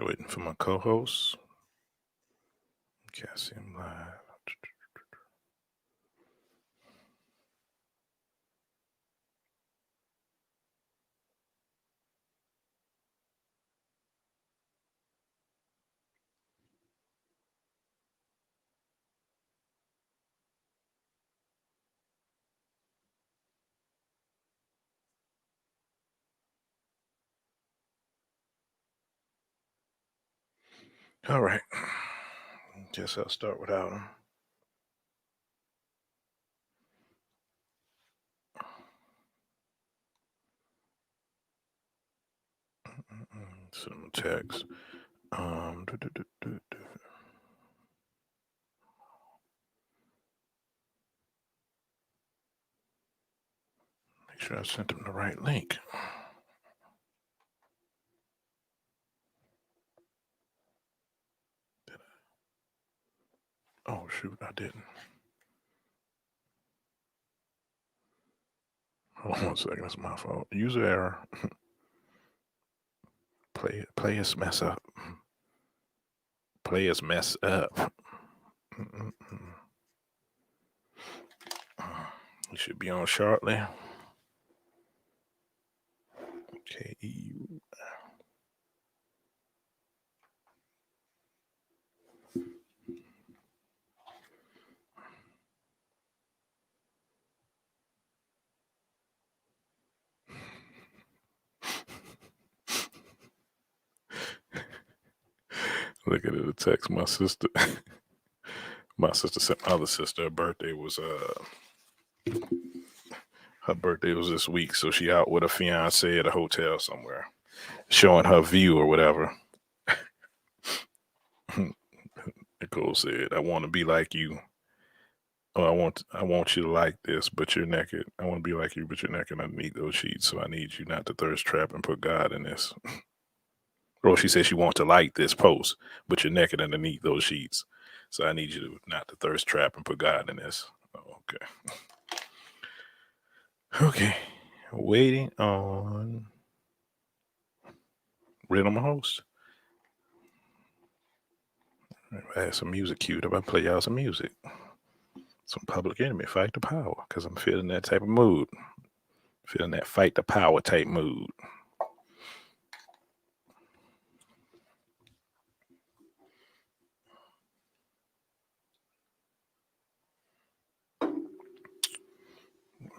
Waiting for my co-host. Can't see him live. All right. Guess I'll start without him. Send him a text. Make sure I sent him the right link. Did I? Oh shoot, I didn't. Hold on 1 second, that's my fault. User error. Players mess up. Players mess up. You should be on shortly. Okay. Look at it, a text my sister. My sister sent my other sister. Her birthday was this week, so she out with a fiance at a hotel somewhere, showing her view or whatever. Nicole said, "I want to be like you. Oh, I want you to like this, but you're naked. I want to be like you, but you're naked underneath those sheets. So I need you not to thirst trap and put God in this." Or she said she wants to like this post, but you're naked underneath those sheets. So I need you to not to thirst trap and put God in this. Oh, okay. Okay. Waiting on Rhythm Host. I had some music queued up. I play y'all some music. Some Public Enemy, Fight the Power, because I'm feeling that type of mood. Feeling that fight the power type mood.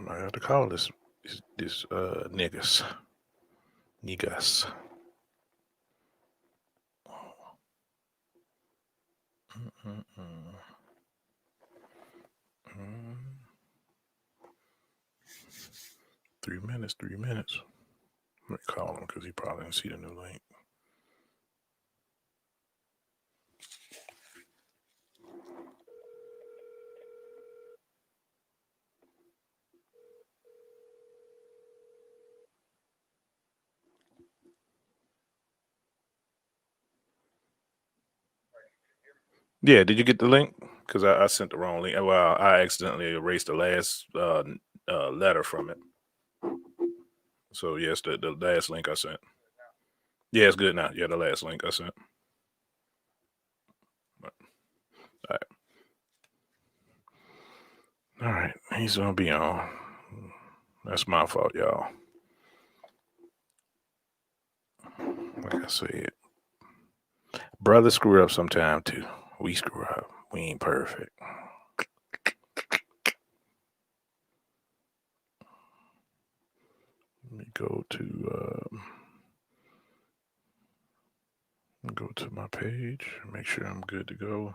I have to call this niggas. Niggas. Mm-mm-mm. 3 minutes, 3 minutes. Let me call him because he probably didn't see the new link. Yeah, did you get the link? Because I sent the wrong link. Well, I accidentally erased the last letter from it. So yes, the last link I sent. Yeah, it's good now. Yeah, the last link I sent. All right, he's gonna be on. That's my fault, y'all. Like I said, brothers screw up sometime too. We screw up. We ain't perfect. Let me go to my page. Make sure I'm good to go.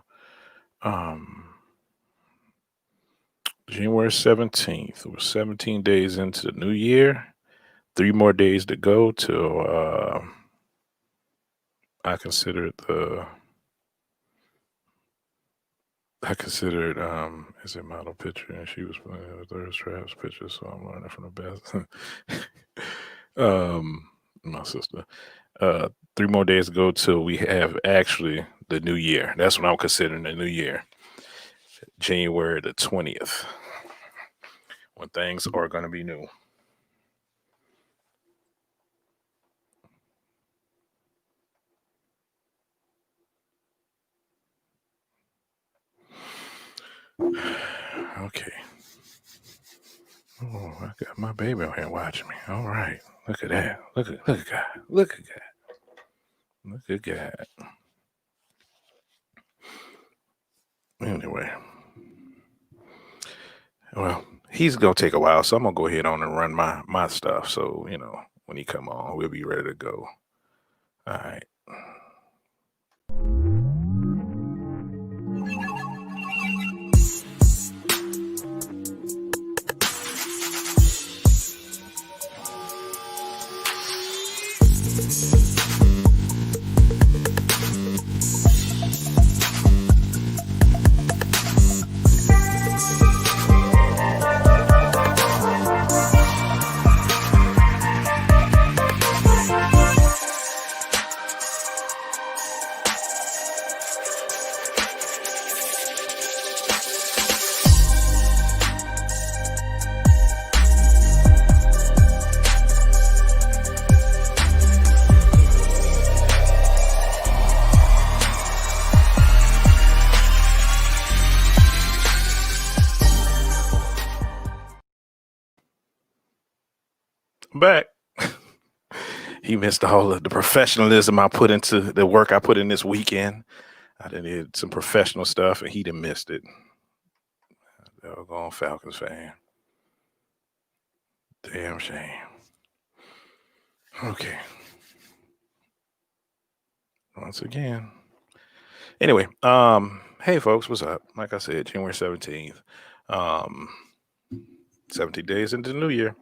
January 17th. We're 17 days into the new year. 3 more days to go till I considered is a model picture, and she was playing the third straps picture, so I'm learning from the best. My sister. 3 more days to go till we have actually the new year. That's what I'm considering the new year. January the 20th. When things are gonna be new. Okay. Oh, I got my baby on here watching me. All right. Look at that. Look at God. Look at God. Look at God. Anyway. Well, he's gonna take a while, so I'm gonna go ahead on and run my stuff. So, when he come on, we'll be ready to go. All right. Back. He missed all of the professionalism I put into the work I put in this weekend. I did some professional stuff, and he done missed it. Doggone Falcons fan. Damn shame. Okay. Once again. Anyway, hey folks, what's up? Like I said, January 17th. 17 days into the new year.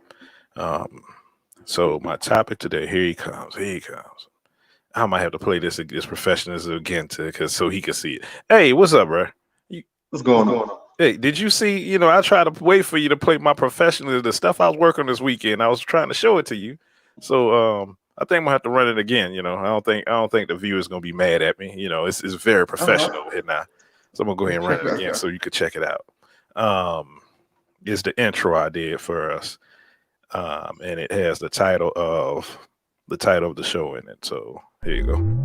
So my topic today, here he comes. I might have to play this professionalism again so he can see it. Hey, what's up, bro? What's going on? Hey, did you see? I tried to wait for you to play my professionalism, the stuff I was working on this weekend. I was trying to show it to you. So I think I'm gonna have to run it again. I don't think the viewer's gonna be mad at me. It's very professional here now. So I'm gonna go ahead and run it again so you could check it out. Is the intro I did for us. And it has the title of the show in it. So here you go.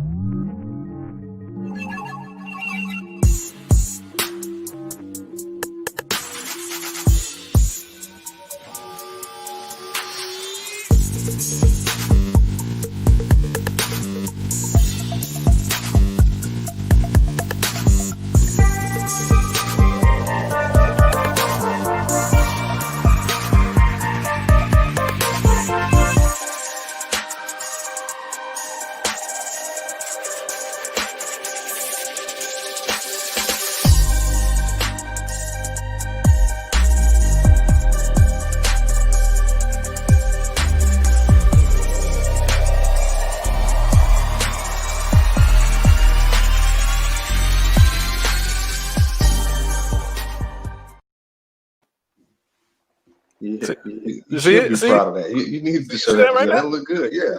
Yeah, you should be proud of that. You need to show that. Right, that look good. Yeah.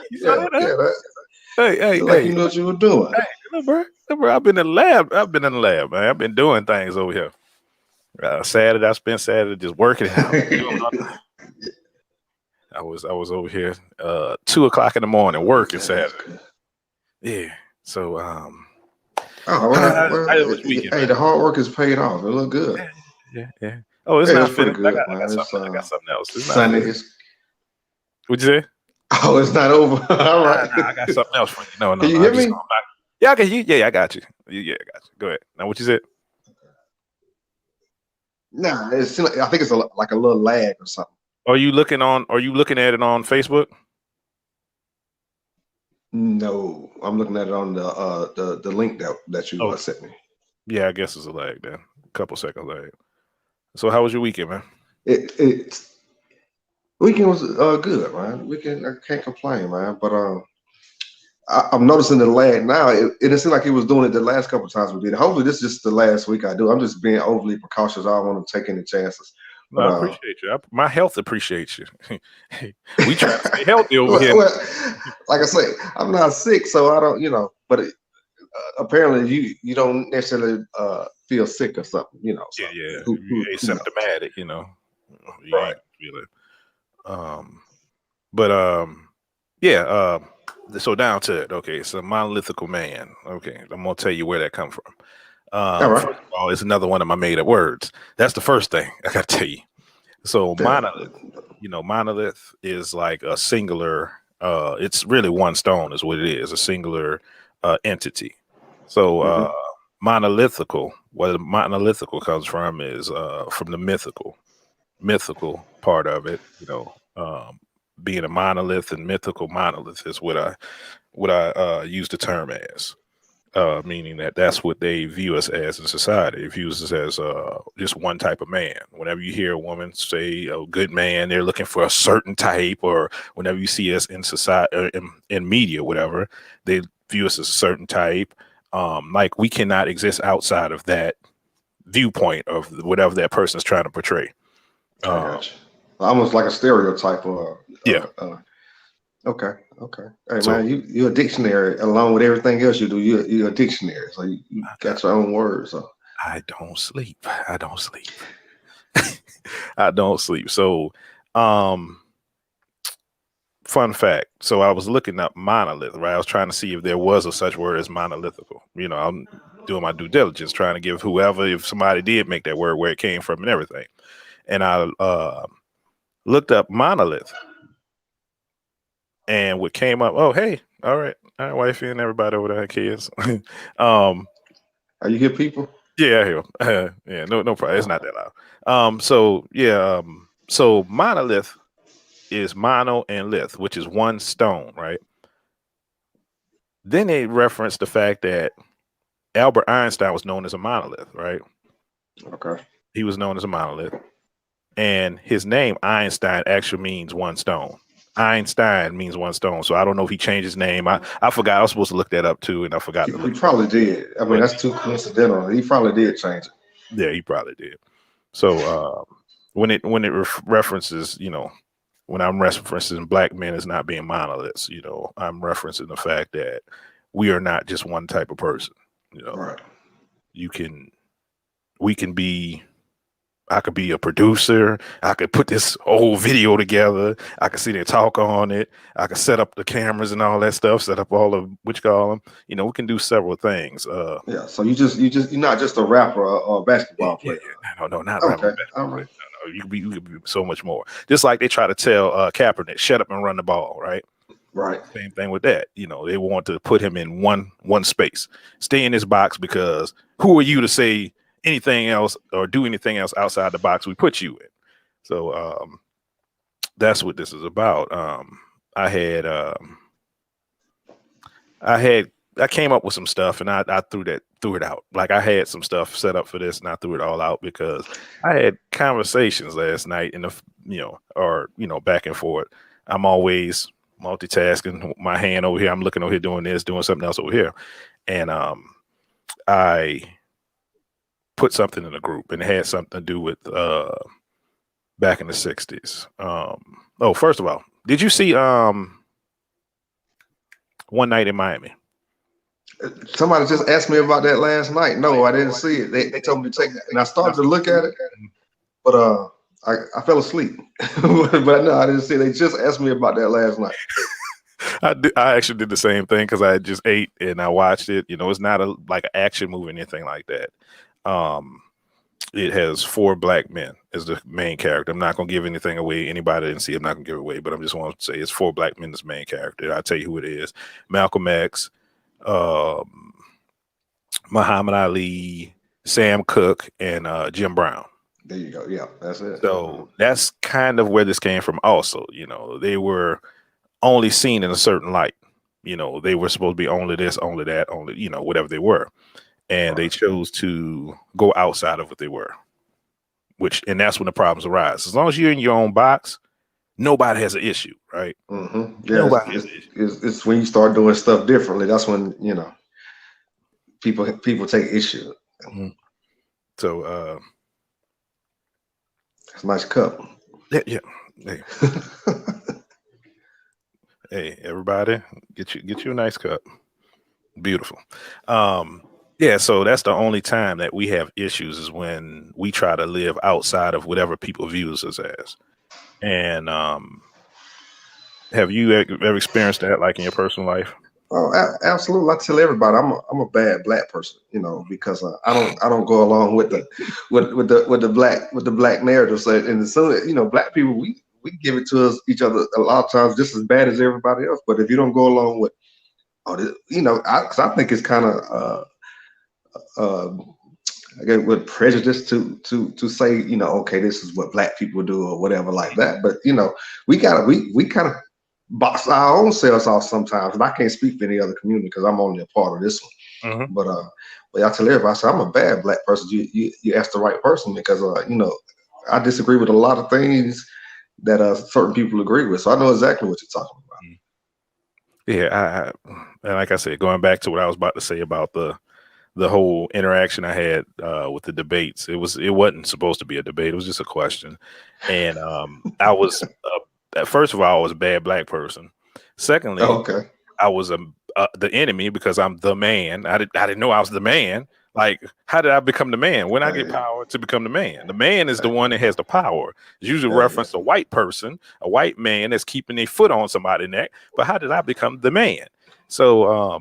Hey, like you know what you were doing. Hey, look, bro. I've been in the lab, man. I've been doing things over here. Saturday, I spent Saturday just working out. I was over here 2:00 in the morning working Saturday. Yeah. So hey, the hard work is paid off. It look good. Yeah. Oh, it's not finished. Good, I got something else. It's Sunday not What'd you say? Oh, it's not over. All right. Nah, I got something else for you. No. Can you hear me? Yeah, I can hear you. Yeah, I got you. Yeah, I got you. Go ahead. Now, what you said? Nah, I think it's like a little lag or something. Are you looking at it on Facebook? No, I'm looking at it on the link that you sent me. Yeah, I guess it's a lag then. A couple seconds lag. So how was your weekend, man? Weekend was good, man. Weekend, I can't complain, man. But I'm noticing the lag now. It didn't seem like he was doing it the last couple of times we did it. Hopefully this is just the last week I do. I'm just being overly precautious. I don't want to take any chances. No, I appreciate you. My health appreciates you. We try to stay healthy over here. Well, like I say, I'm not sick, so I don't, but apparently you don't necessarily feel sick or something, So yeah. You asymptomatic, You right. Feel it. But yeah. So down to it. Okay, so Monolithical Man. Okay, I'm gonna tell you where that come from. All right. First of all, it's another one of my made up words. That's the first thing I got to tell you. So Yeah. monolith is like a singular. It's really one stone, is what it is. A singular entity. So Hmm. monolithical. Where the monolithical comes from is from the mythical part of it. Being a monolith and mythical monolith is what I use the term as. Meaning that that's what they view us as in society. It views us as just one type of man. Whenever you hear a woman say a good man, they're looking for a certain type, or whenever you see us in society, or in media, whatever, they view us as a certain type. Like we cannot exist outside of that viewpoint of whatever that person is trying to portray. I Um, got you. Almost like a stereotype or yeah. okay, okay. Hey So man, you're a dictionary along with everything else you do. You're a dictionary, so you got your own words. So I don't sleep. I don't sleep. I don't sleep. So, um, fun fact. So I was looking up monolith, right? I was trying to see if there was a such word as monolithical. I'm doing my due diligence, trying to give whoever, if somebody did make that word, where it came from and everything. And I looked up monolith, and what came up, oh, hey, all right, wifey and everybody over there, kids. um, are you here, people? yeah, I hear 'em. Yeah, no problem. It's not that loud. So yeah, so monolith is mono and lith, which is one stone, right? Then they reference the fact that Albert Einstein was known as a monolith, right? Okay. He was known as a monolith, and his name Einstein actually means one stone. Einstein means one stone. So I don't know if he changed his name. I forgot. I was supposed to look that up too, and I forgot to He look it up. probably did. I mean, But that's too coincidental. He probably did change it. yeah, he probably did. So when it references, when I'm referencing black men as not being monoliths, I'm referencing the fact that we are not just one type of person. You know, Right. you can, we can be. I could be a producer. I could put this whole video together. I could sit there and talk on it. I could set up the cameras and all that stuff. Set up all of what you call them. We can do several things. Yeah. So you're not just a rapper or a Yeah, basketball yeah, player. yeah. No, not rapping Okay. All basketball player. right. No. You could be so much more. Just like they try to tell Kaepernick, shut up and run the ball, right? Right. Same thing with that. They want to put him in one space. Stay in this box because who are you to say anything else or do anything else outside the box we put you in? So that's what this is about. I had I had I came up with some stuff and I threw it out. Like I had some stuff set up for this and I threw it all out because I had conversations last night in the or back and forth. I'm always multitasking, my hand over here, I'm looking over here doing this, doing something else over here. And I put something in a group and it had something to do with back in the 60s. Oh, first of all, did you see One Night in Miami? Somebody just asked me about that last night. No, I didn't see it. They told me to take it, and I started to look at it, but I fell asleep. But no, I didn't see it. They just asked me about that last night. I actually did the same thing because I just ate and I watched it. It's not like an action movie or anything like that. Um, it has four black men as the main character. I'm not gonna give anything away. Anybody didn't see it, I'm not gonna give it away, but I'm just want to say it's four black men as main character. I'll tell you who it is: Malcolm X, um, Muhammad Ali, Sam Cooke, and Jim Brown. There you go. Yeah, that's it. So that's kind of where this came from. Also, they were only seen in a certain light. They were supposed to be only this, only that, only whatever they were, and they Right. chose to go outside of what they were. And that's when the problems arise. As long as you're in your own box, nobody has an issue, right? Yeah, Nobody has an issue. it's when you start doing stuff differently. That's when people take issue. Mhm. So, It's a nice cup. yeah, yeah. Hey, hey, everybody, get you a nice cup. Beautiful. Um, yeah. So that's the only time that we have issues is when we try to live outside of whatever people views us as. And have you ever experienced that, like in your personal life? Oh, absolutely. I tell everybody I'm a bad black person, because I don't go along with the with the black narrative. So, and so black people we give it to us each other a lot of times just as bad as everybody else. But if you don't go along with, because I think it's kind of uh, again with prejudice to say okay, this is what black people do or whatever like that. But we kind of box our own selves off sometimes. And I can't speak for any other community because I'm only a part of this one. Mhm. But I tell everybody, I say I'm a bad black person. You asked the right person because I disagree with a lot of things that certain people agree with. So I know exactly what you're talking about. Yeah, and like I said, going back to what I was about to say about the whole interaction I had with the debates, it wasn't supposed to be a debate. It was just a question, and I was first of all, I was a bad black person. Secondly, Okay. I was the enemy because I'm the man. I didn't know I was the man. Like, how did I become the man? When I get Hey, power to become the man? The man is the hey, one that has the power. It's usually hey, reference a white person, a white man that's keeping their foot on somebody's neck. But how did I become the man? So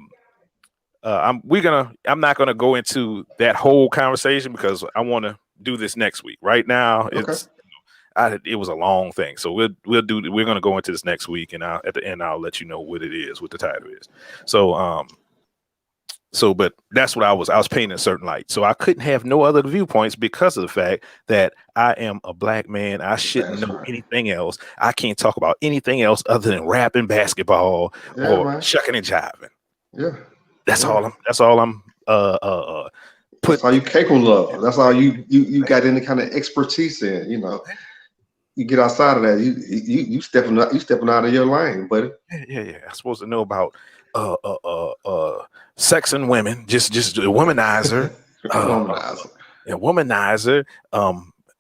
I'm not gonna go into that whole conversation because I want to do this next week. Right now, okay. it was a long thing, so we're gonna go into this next week, and at the end I'll let you know what it is, what the title is. So but that's what I was painting a certain light. So I couldn't have no other viewpoints because of the fact that I am a black man. I shouldn't That's know right. anything else. I can't talk about anything else other than rapping, basketball, Yeah, or man. shucking and jiving. Yeah, That's yeah. all I'm That's put all you capable of. That's all you got any kind of expertise in. You get outside of that, you stepping out of your lane, buddy. yeah. I'm supposed to know about uh uh uh uh sex and women, just a womanizer, uh, uh Womanizer. a womanizer,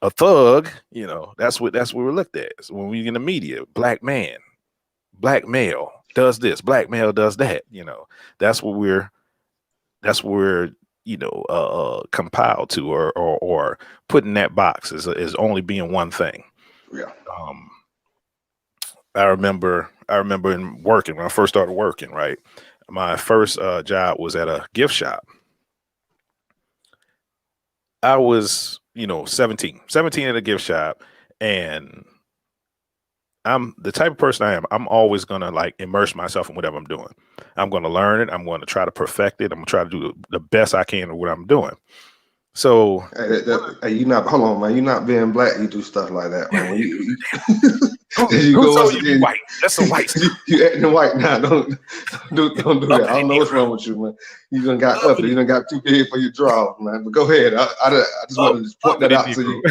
a thug, that's what we're looked at. So when we in the media, black man, black male does this, black male does that, that's what we're that's what we're compiled to, or put in that box is only being one thing. Yeah. um I remember in working when I first started working, right? My first job was at a gift shop. I was, 17 at a gift shop, and I'm the type of person I am. I'm always gonna like immerse myself in whatever I'm doing. I'm gonna learn it. I'm gonna try to perfect it. I'm gonna try to do the best I can of what I'm doing. So, Hey, hey, you not hold on, man. You not being black. You do stuff like that, man. When you who there you who go once told you to be again. white? That's some white stuff. You acting white now. Don't do that. I Uppity don't know what's Negro. wrong with you, man. You done got up. You Uppity, done got too big for your draw, man. But go ahead. I just want to just point that uppity out to Negro. you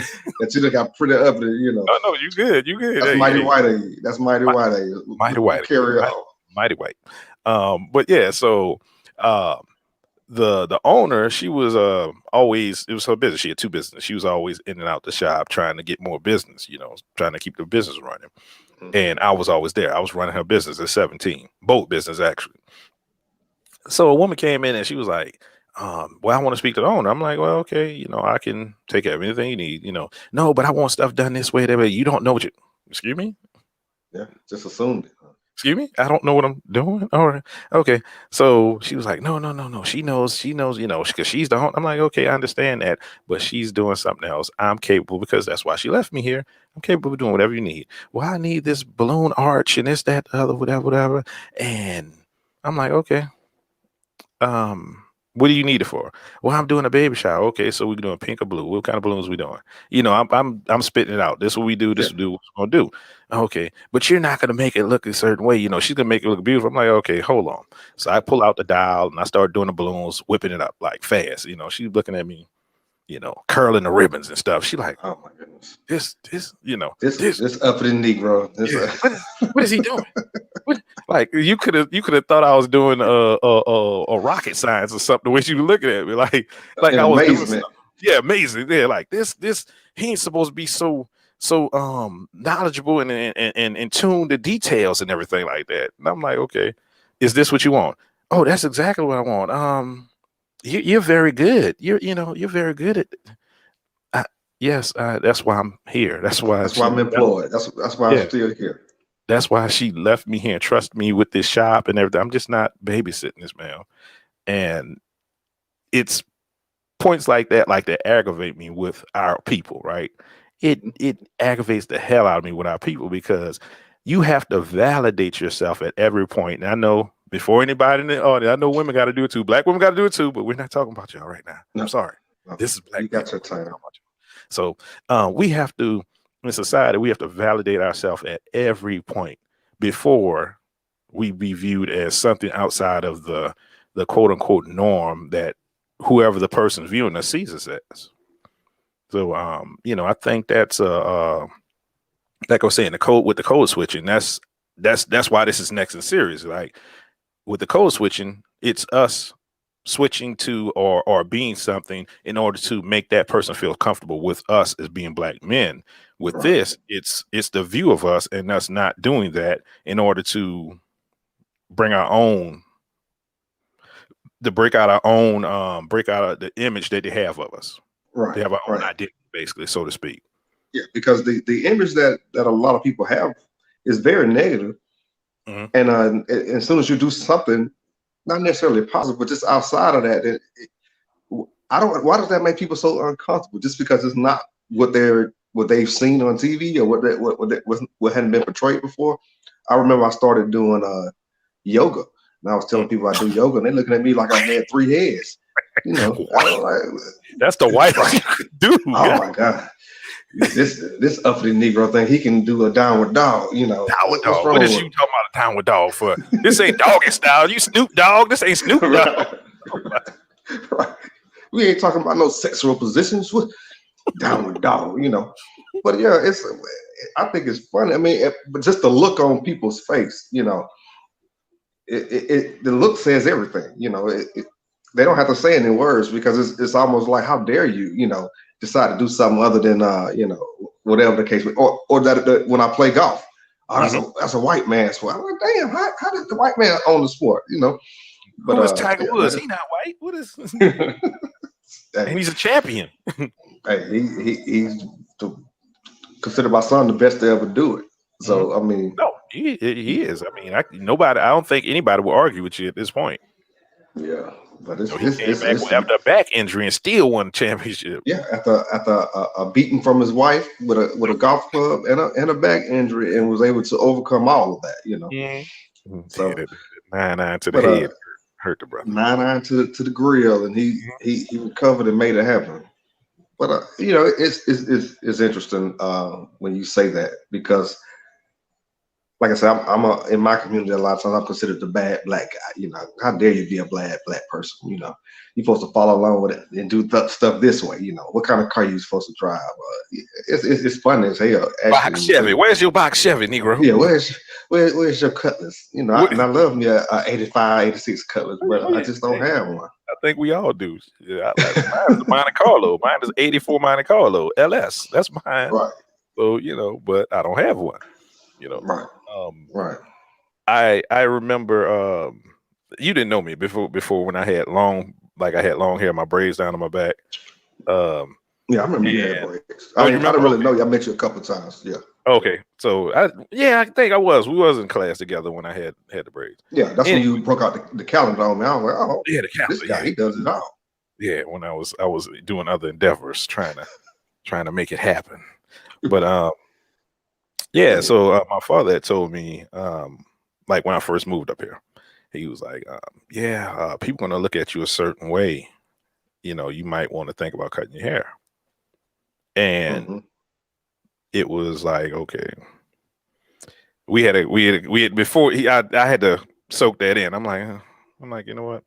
that you done got pretty uppity. Oh no, you good. You good. That's Hey, mighty hey, white of you. That's mighty mi- white of you. mighty white, Carry mighty, on. mighty white. But yeah, so uh, the owner, she was always, it was her business. She had two businesses. She was always in and out the shop trying to get more business. Trying to keep the business running. And I was always there. I was running her business at 17, both business actually. So a woman came in and she was like, well, I want to speak to the owner. I'm like, well, okay, I can take care of anything you need, no, but I want stuff done this way, that way. You don't know what you, excuse me? Yeah, just assumed it. Excuse me? I don't know what I'm doing. All right. Okay. So she was like, no, no, no, no. She knows, because she's the home. I'm like, okay, I understand that, but she's doing something else. I'm capable, because that's why she left me here. I'm capable of doing whatever you need. Well, I need this balloon arch and this, that, the other, whatever, whatever. And I'm like, okay. What do you need it for? Well, I'm doing a baby shower. Okay, so we're doing pink or blue. What kind of balloons we doing? I'm spitting it out. This is what we do. Yeah. This is what we're gonna do. Okay, but you're not gonna make it look a certain way. She's gonna make it look beautiful. I'm like, okay, hold on. So I pull out the dial and I start doing the balloons, whipping it up like fast. She's looking at me, curling the ribbons and stuff. She like, Oh my goodness. this, This this, this uppity Negro. This yeah. What is he doing? Like you could have thought I was doing a rocket science or something. The way you were looking at me, like in I was doing amazement. something. Yeah, amazing. Yeah, like this he ain't supposed to be so knowledgeable and in tune to details and everything like that. And I'm like, okay, is this what you want? Oh, that's exactly what I want. You're very good. You're very good at. I, yes, that's why I'm here. That's why That's why I'm employed. That's why I'm yeah. still here. That's why she left me here and trusted me with this shop and everything. I'm just not babysitting this man. And it's points like that aggravate me with our people, right? It aggravates the hell out of me with our people because you have to validate yourself at every point. And I know before anybody in the audience, I know women got to do it too. Black women got to do it too, but we're not talking about y'all right now. No, I'm sorry. no, This is black you men. got your time. So we have to, in society, we have to validate ourselves at every point before we be viewed as something outside of the quote unquote norm that whoever the person viewing us sees us as. So I think that's like I was saying, the code switching. That's why this is next in series. Like with the code switching, it's us switching to or being something in order to make that person feel comfortable with us as being black men. With Right, this, it's the view of us and us not doing that in order to bring our own to break out of the image that they have of us. They right, have our own right. identity, basically, so to speak. Yeah, because the image that a lot of people have is very negative, Hmm. and as soon as you do something, not necessarily positive, but just outside of that, I don't. Why does that make people so uncomfortable? Just because it's not what they've seen on TV or what hadn't been portrayed before. I remember I started doing yoga, and I was telling people I do yoga, and they looking at me like I had three heads. You know, I Wow, was that's the whitest like, you could do. oh my god, this uppity Negro thing, he can do a downward dog. You know, Downward what's dog. What is wrong you talking about a downward dog for? This ain't doggy style. You Snoop Dogg. This ain't with Snoop Dogg. right, right. We ain't talking about no sexual positions. What downward dog? You know, but yeah, I think it's funny. I mean, but just the look on people's face, you know, the look says everything. You know, they don't have to say any words because it's almost like, how dare you, you know, decide to do something other than whatever the case, or that when I play golf, oh, Mhm. that's a white man's sport. I'm like, damn, how did the white man own the sport? You know, but Who is Tiger yeah, Woods? He not white. What is? hey, And he's a champion. hey, he's considered by some the best to ever do it. Mhm. So I mean, No, he is. I mean, nobody. I don't think anybody will argue with you at this point. yeah, but You know, he came back it's after a back injury and still won the championship. yeah, after a beating from his wife with a golf club and a back injury, and was able to overcome all of that, you know. Mhm. Yeah, So, that 9-9 to the but head hurt the brother. 9-9 to the grill, and he recovered and made it happen. But you know, it's interesting when you say that, because like I said, in my community a lot of times I'm considered the bad black guy. You know, how dare you be a black person? You know, you're supposed to follow along with it and do stuff this way. You know, what kind of car you supposed to drive? It's funny as hell actually Box when you Chevy. say, Where's your box Chevy, Negro? yeah, where's your Cutlass? You know, What, and I love me a 85, 86 Cutlass, oh but I yeah, just don't hey, have one. I think we all do. Yeah, I like mine is a Monte Carlo. Mine is 84 Monte Carlo LS. That's mine. Right, So but I don't have one. You know, right, um, right. I remember you didn't know me before when I had long hair, my braids down on my back. Um, Yeah, I remember you had and breaks. oh, I you didn't remember? really know you. I met you a couple of times. Yeah. Okay. So I think I was. We was in class together when I had the braids. Yeah, that's when Anyway, you broke out the calendar on me. I was like, oh, yeah, the this calendar. guy, Yeah, he does it all. yeah. When I was doing other endeavors, trying to make it happen. But yeah. Hey, So my father had told me like when I first moved up here, he was like, yeah, people gonna look at you a certain way. You know, you might want to think about cutting your hair. And hmm it was like, okay, we had before I had to soak that in. I'm like, you know what?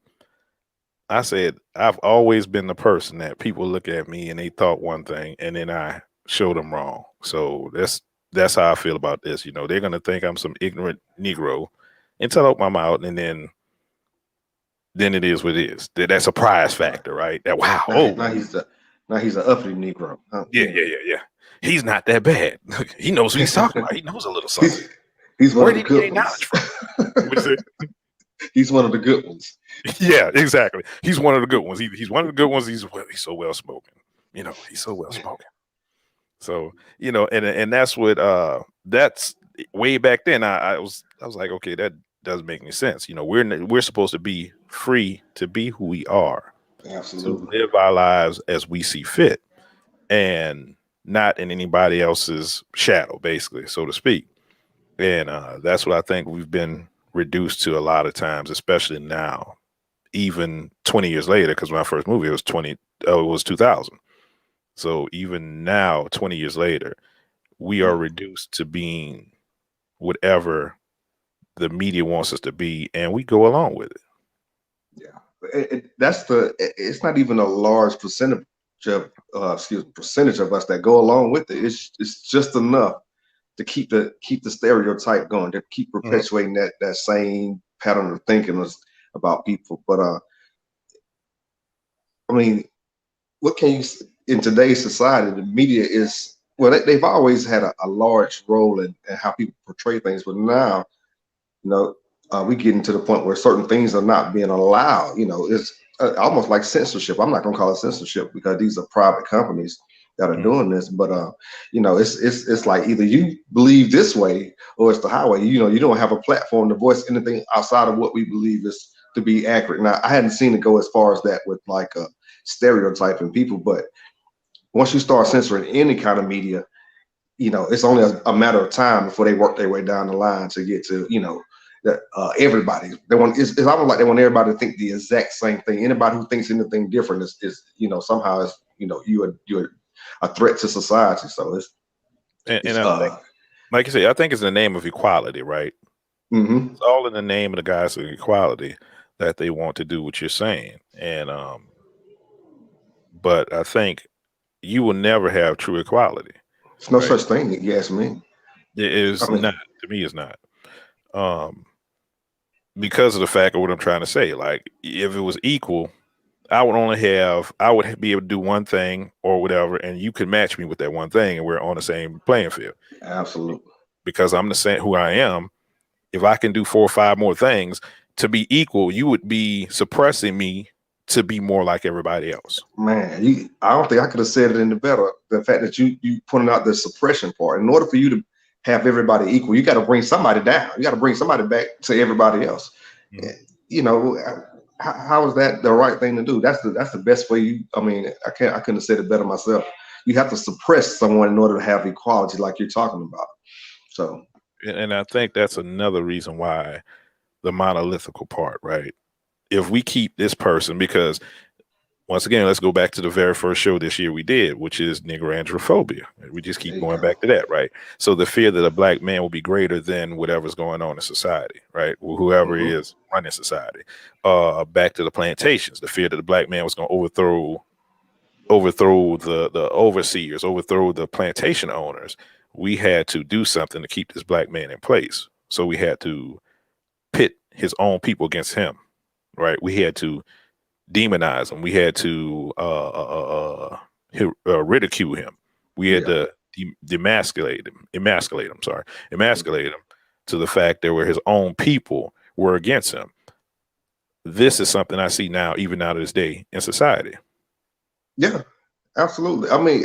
I said, I've always been the person that people look at me and they thought one thing and then I show them wrong. So that's how I feel about this. You know, they're gonna think I'm some ignorant Negro until I open my mouth, and then it is what it is. That's a prize right. factor, right? That wow, Now, oh now he's an uppity Negro. Huh? yeah, Yeah, yeah, yeah, yeah. He's not that bad. He knows what he's talking about. He knows a little something. he's he's one Where of the did he get good any knowledge ones. from? What is it? He's one of the good ones. Yeah, exactly. He's one of the good ones. He's one of the good ones. He's so well spoken. He's so well spoken. So and that's what that's way back then, I was like, okay, that doesn't make any sense. We're supposed to be free to be who we are, to Absolutely. live our lives as we see fit, and not in anybody else's shadow, basically, so to speak. And that's what I think we've been reduced to a lot of times, especially now, even 20 years later. Because when I first moved, it was 2000. So even now, 20 years later, we are Mm, reduced to being whatever the media wants us to be, and we go along with it. yeah. It's not even a large percentage of percentage of us that go along with it. It's just enough to keep the stereotype going, to keep Mhm. perpetuating that same pattern of thinking about people. But I mean, what can you in today's society? The media is well, they've always had a large role in how people portray things, but now you know, we getting to the point where certain things are not being allowed. It's almost like censorship. I'm not gonna call it censorship because these are private companies that are Mhm. doing this. But it's like either you believe this way or it's the highway. You don't have a platform to voice anything outside of what we believe is to be accurate. Now, I hadn't seen it go as far as that with like stereotyping people, but once you start censoring any kind of media, it's only a matter of time before they work their way down the line to get to, that everybody. They want it's almost like they want everybody to think the exact same thing. Anybody who thinks anything different is somehow is you're a threat to society. So And it's I think, like you say, I think it's in the name of equality, right? hmm It's all in the name of the guys of equality that they want to do what you're saying. And but I think you will never have true equality, it's no right? such thing. You ask me. It I is mean, not, to me, it's not. Um, because of the fact of what I'm trying to say. Like, if it was equal, I would be able to do one thing or whatever, and you could match me with that one thing, and we're on the same playing field. absolutely, Because I'm the same who I am. If I can do 4 or 5 more things to be equal, you would be suppressing me to be more like everybody else. man. I don't think I could have said it any better. The fact that you pointed out the suppression part. In order for you to have everybody equal, you got to bring somebody down. You got to bring somebody back to everybody else. Mhm. you know, how is that the right thing to do? That's the best way. I mean, I couldn't have said it better myself. You have to suppress someone in order to have equality, like you're talking about. So And I think that's another reason why the monolithical part, right? If we keep this person, because once again, let's go back to the very first show this year we did, which is nigroandrophobia. We just there keep you going go. back to that, right? So the fear that a black man will be greater than whatever's going on in society, right? Whoever hmm is running society. Back to the plantations, the fear that the black man was going to overthrow the overseers, overthrow the plantation owners. We had to do something to keep this black man in place. So we had to pit his own people against him, right? We had to demonize him. We had to ridicule him. We had Yeah. to demasculate him, emasculate him. Sorry, Mhm. emasculate him to the fact that where his own people were against him. This is something I see now, even now to this day in society. Yeah. Absolutely. I mean,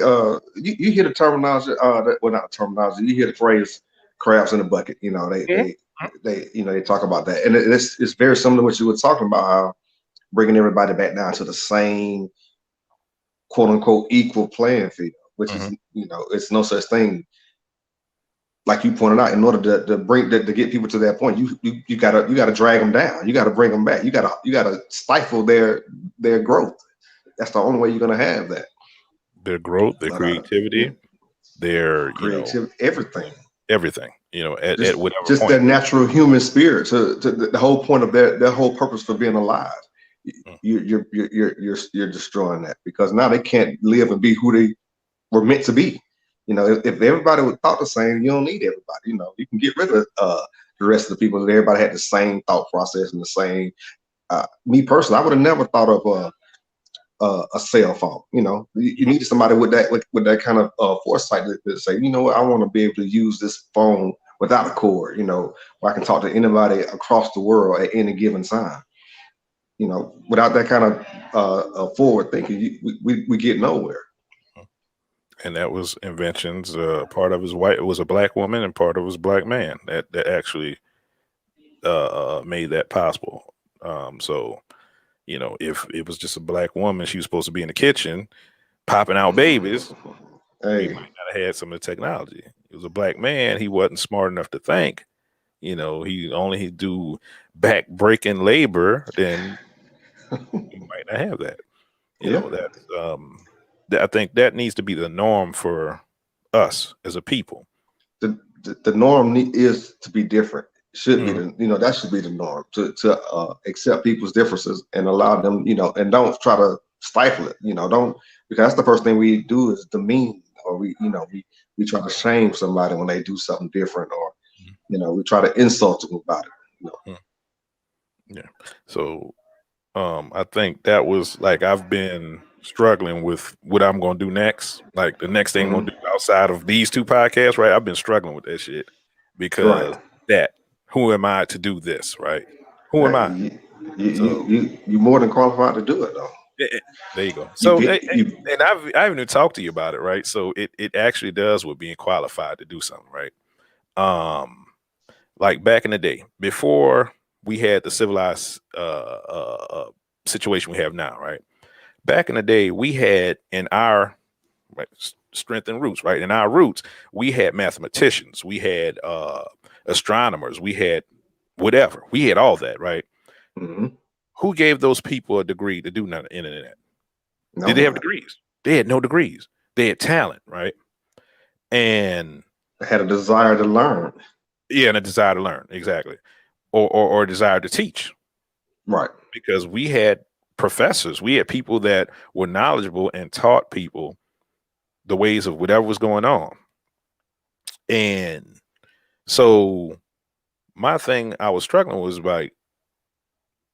you hear the terminology. Well, not terminology. You hear the phrase "crabs in the bucket." Mhm. They talk about that, and it's very similar to what you were talking about. How bringing everybody back down to the same quote unquote equal playing field, which is Mhm. it's no such thing. Like you pointed out, in order to get people to that point, you gotta drag them down. You gotta bring them back. You gotta stifle their growth. That's the only way you're gonna have that. Their growth, their But yeah, creativity, their creativity, everything. everything. At Just whatever just point. that natural human spirit. To the whole point of their whole purpose for being alive. Mm. You're destroying that because now they can't live and be who they were meant to be. If everybody would thought the same, you don't need everybody. You can get rid of the rest of the people. If everybody had the same thought process and the same. Me personally, I would have never thought of a cell phone. You Mhm. needed somebody with that kind of foresight to say, you know what, I want to be able to use this phone without a cord. Where I can talk to anybody across the world at any given time. Without that kind of forward thinking, we get nowhere. and that was inventions. Part of his white, it was a black woman, and part of it was black man that actually made that possible. So if it was just a black woman, she was supposed to be in the kitchen popping out babies. We Hey, might not have had some of the technology. It was a black man. He wasn't smart enough to think. He do back breaking labor. Then we might not have that. yeah. That's I think that needs to be the norm for us as a people. The norm is to be different. Should be Mhm. the that should be the norm to accept people's differences and allow them and don't try to stifle it. Don't, because that's the first thing we do is demean, or we try to shame somebody when they do something different, or we try to insult them about it. Mhm. Yeah. So I think that was like I've been struggling with what I'm gonna do next. Like the next thing I'm gonna Hmm. do outside of these two podcasts, right? I've been struggling with that shit Right. because that who am I to do this, right? Who am Hey, I? So you more than qualified to do it though. there you go. You So be you. and I haven't even talked to you about it, right? So it actually does with being qualified to do something, right? Um, like back in the day, before we had the civilized situation we have now, right? Back in the day, we had in our right, strength and roots, right? In our roots, we had mathematicians, we had astronomers, we had whatever, we had all that, right? Hmm. Who gave those people a degree to do nothing in the internet? Did they have Nobody degrees? They had no degrees. They had talent, right? And had a desire to learn. yeah, and a desire to learn, exactly, or a desire to teach, Right. because we had professors, we had people that were knowledgeable and taught people the ways of whatever was going on. And so my thing I was struggling was like,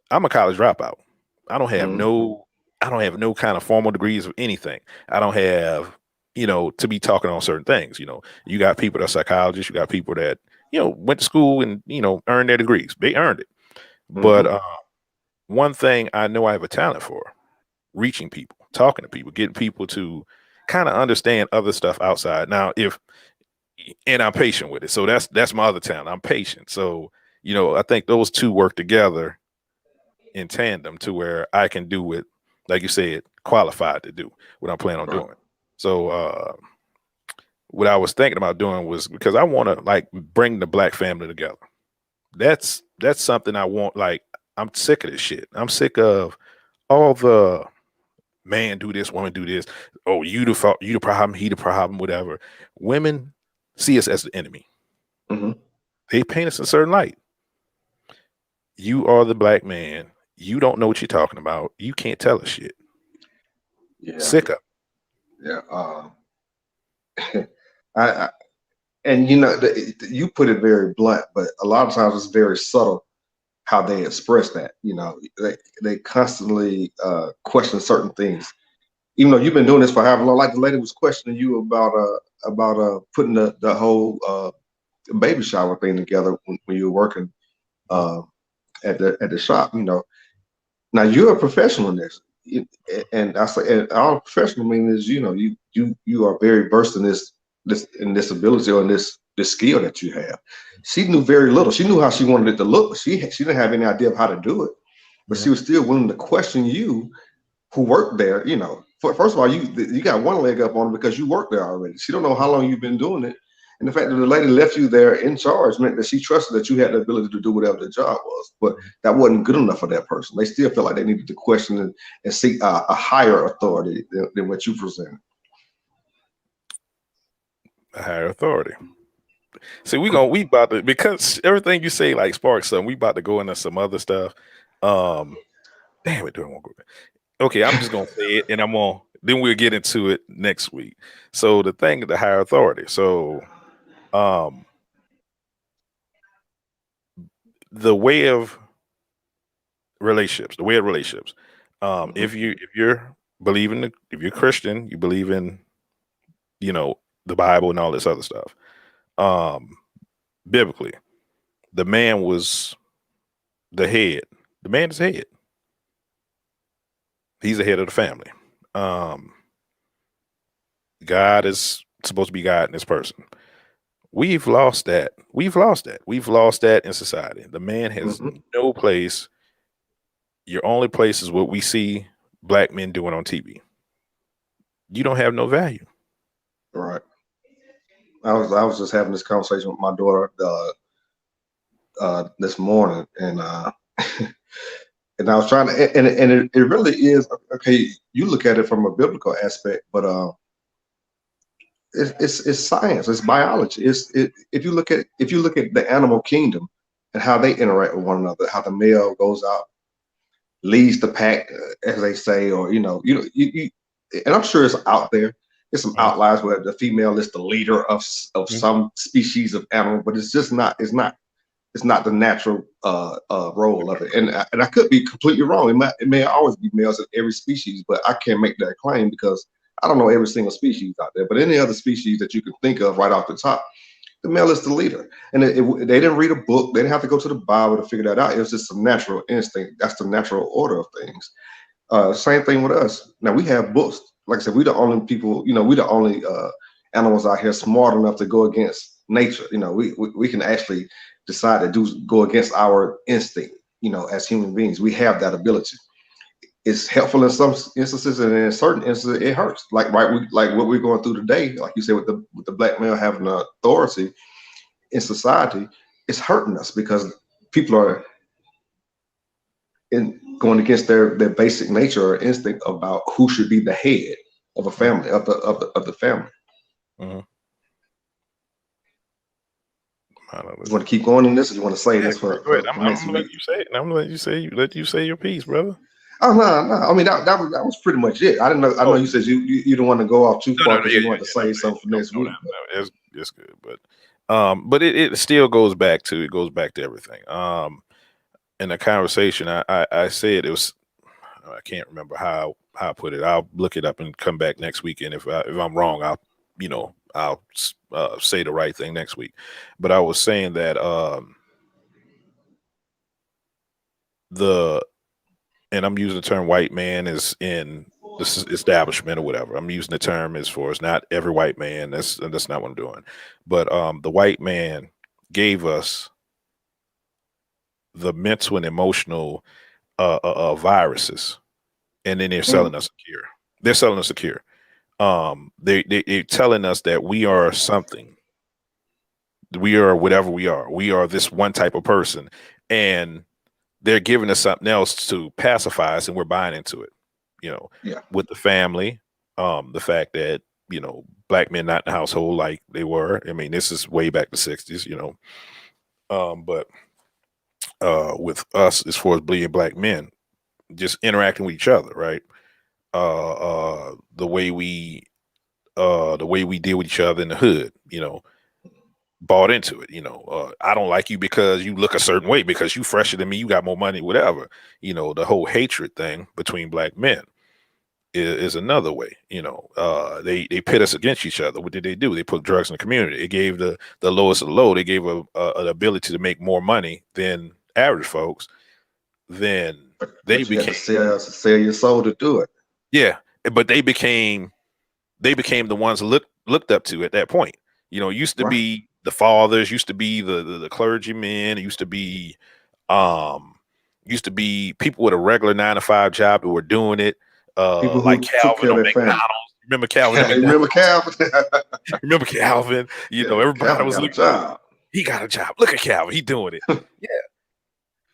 I'm a college dropout. I don't have Hmm. no I don't have no kind of formal degrees of anything. I don't have, to be talking on certain things. You got people that are psychologists, you got people that, went to school and, earned their degrees. They earned it. But Hmm. one thing I know I have a talent for, reaching people, talking to people, getting people to kind of understand other stuff outside. Now, if and I'm patient with it. So that's my other talent. I'm patient. So, I think those two work together in tandem to where I can do it, like you said, qualified to do what I'm planning on Right. doing. So what I was thinking about doing was because I want to like bring the black family together. That's something I want. Like I'm sick of this shit. I'm sick of all the man do this, woman do this. Oh, you the fault, you the problem, he the problem, whatever. Women see us as the enemy. Hmm. They paint us in a certain light. You are the black man. You don't know what you're talking about. You can't tell us shit. Yeah. Sick of. Yeah. I and you put it very blunt, but a lot of times it's very subtle how they express that. They constantly question certain things, even though you've been doing this for however long. Like the lady was questioning you about putting the whole baby shower thing together when you were working uh, at the shop. Now you're a professional in this. And I say, and all professional mean is, you are very versed in this ability, or in this skill that you have. She knew very little. She knew how she wanted it to look, but she didn't have any idea of how to do it. But Yeah. she was still willing to question you, who worked there. First of all, you got one leg up on her because you worked there already. She don't know how long you've been doing it, and the fact that the lady left you there in charge meant that she trusted that you had the ability to do whatever the job was. But that wasn't good enough for that person. They still felt like they needed to question and seek a higher authority than what you present. A higher authority. See, we about to, because everything you say like sparks something. We about to go into some other stuff. Um, damn it, doing one group. Okay, I'm just gonna say it, and then we'll get into it next week. So the thing, the higher authority. So um, the way of relationships, the way of relationships. Hmm. If you're believing, if you're Christian, you believe in you know the Bible and all this other stuff. Um, biblically, the man was the head. The man is the head. He's the head of the family. Um, God is supposed to be God in this person. We've lost that. We've lost that. We've lost that in society. The man has Hmm. no place. Your only place is what we see black men doing on TV. You don't have no value. Right. I was just having this conversation with my daughter this morning, and and I was trying to, and it really is okay. You look at it from a biblical aspect, but it's science, it's biology. If you look at the animal kingdom and how they interact with one another, how the male goes out, leads the pack, as they say, or and I'm sure it's out there. There's some Mhm, outliers where the female is the leader of mhm, some species of animal, but it's just not. It's not the natural role of it. And I could be completely wrong. It may always be males in every species, but I can't make that claim because I don't know every single species out there. But any other species that you can think of right off the top, the male is the leader. And they didn't read a book. They didn't have to go to the Bible to figure that out. It was just some natural instinct. That's the natural order of things. Same thing with us. Now we have books. Like I said, we the only people. We the only animals out here smart enough to go against nature. We can actually decide to go against our instinct. As human beings, we have that ability. It's helpful in some instances, and in certain instances, it hurts. Like what we're going through today. Like you said, with the black male having the authority in society, it's hurting us because people are in going against their basic nature or instinct about who should be the head of a mhm, family of the family. mhm. You want Monolithic. to keep going in this, or you want to say Yeah, this for go ahead. for I'm next gonna let week? you say it. I'm gonna let you say your piece, brother. Oh no, no. I mean that was pretty much it. I didn't know. I know Oh, you said you don't want to go off too no, far no, no, because yeah, you yeah, wanted to yeah. No, say something for no, next no, week. But no, it's good, but it still goes back to everything. In the conversation, I said it was. I can't remember how I put it. I'll look it up and come back next week. And if I'm wrong, I'll say the right thing next week. But I was saying that the and I'm using the term white man is in this establishment or whatever. I'm using the term as far as not every white man. That's not what I'm doing. But the white man gave us the mental and emotional viruses, and then they're mm, selling us a cure. They're selling us a cure. They're telling us that we are something. We are whatever we are. We are this one type of person, and they're giving us something else to pacify us, and we're buying into it. You know, yeah, with the family, the fact that black men not in the household like they were. I mean, this is way back the '60s. But with us, as far as bleeding black men, just interacting with each other, right? Uh, the way we deal with each other in the hood, bought into it. I don't like you because you look a certain way, because you fresher than me, you got more money, whatever. The whole hatred thing between black men is another way. They pit us against each other. What did they do? They put drugs in the community. It gave the lowest of the low. They gave an ability to make more money than average folks. Then they but you had to became sell your soul to do it. yeah, but they became the ones looked up to at that point. It used to Right. be the fathers, used to be the clergymen, it um used to be people with a regular 9 to 5 job who were doing it. People Like who took Calvin care of on their family. McDonald's. Remember Calvin at You McDonald's? remember Calvin? Remember Calvin? Yeah, Everybody Calvin was got a looking at him. job. He got a job. Look at Calvin. He doing it. Yeah,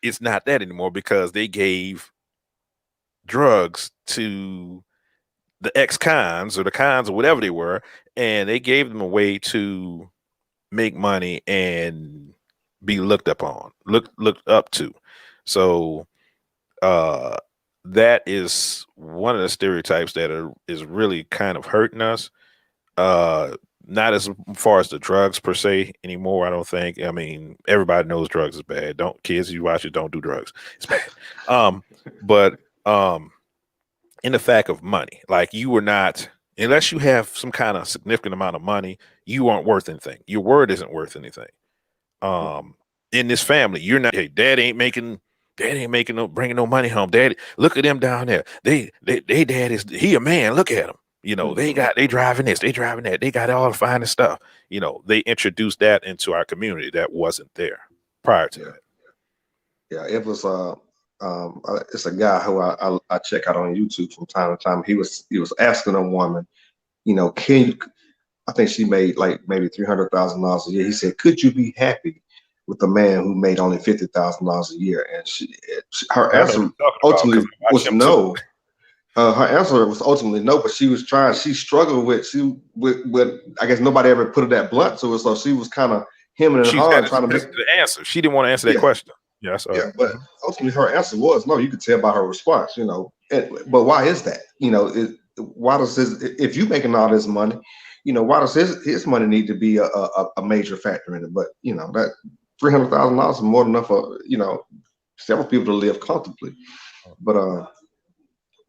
it's not that anymore because they gave drugs to the ex-cons or the cons or whatever they were, and they gave them a way to make money and be looked upon, looked up to. So uh that is one of the stereotypes that is really kind of hurting us. Uh Not as far as the drugs per se anymore, I don't think. I mean, everybody knows drugs is bad. Don't kids, you watch it, don't do drugs. It's bad. But in the fact of money. Like, you were not, unless you have some kind of significant amount of money, you aren't worth anything. Your word isn't worth anything. Um, in this family, you're not. Hey, dad ain't making no bringing no money home. Daddy, look at them down there. They dad is he a man. Look at him. You know, they driving this, they driving that, they got all the finest stuff. You know, they introduced that into our community that wasn't there prior to Yeah, that. yeah. It was it's a guy who I check out on YouTube from time to time. He was asking a woman, can you? I think she made like maybe $300,000 a year. He said, "Could you be happy with a man who made only $50,000 a year?" And her I know what answer you're talking about because ultimately I watched was him too. no. Her answer was ultimately no, but she was trying. She struggled with. I guess nobody ever put it that blunt to her, so she was kind of hemming and She's hawing, had trying to make. the answer. She didn't want to answer that Yeah, question. Yeah, I saw yeah, it. but ultimately her answer was no. You could tell by her response, but why is that? Why does if you making all this money, why does his money need to be a major factor in it? But that $300,000 is more than enough for several people to live comfortably. But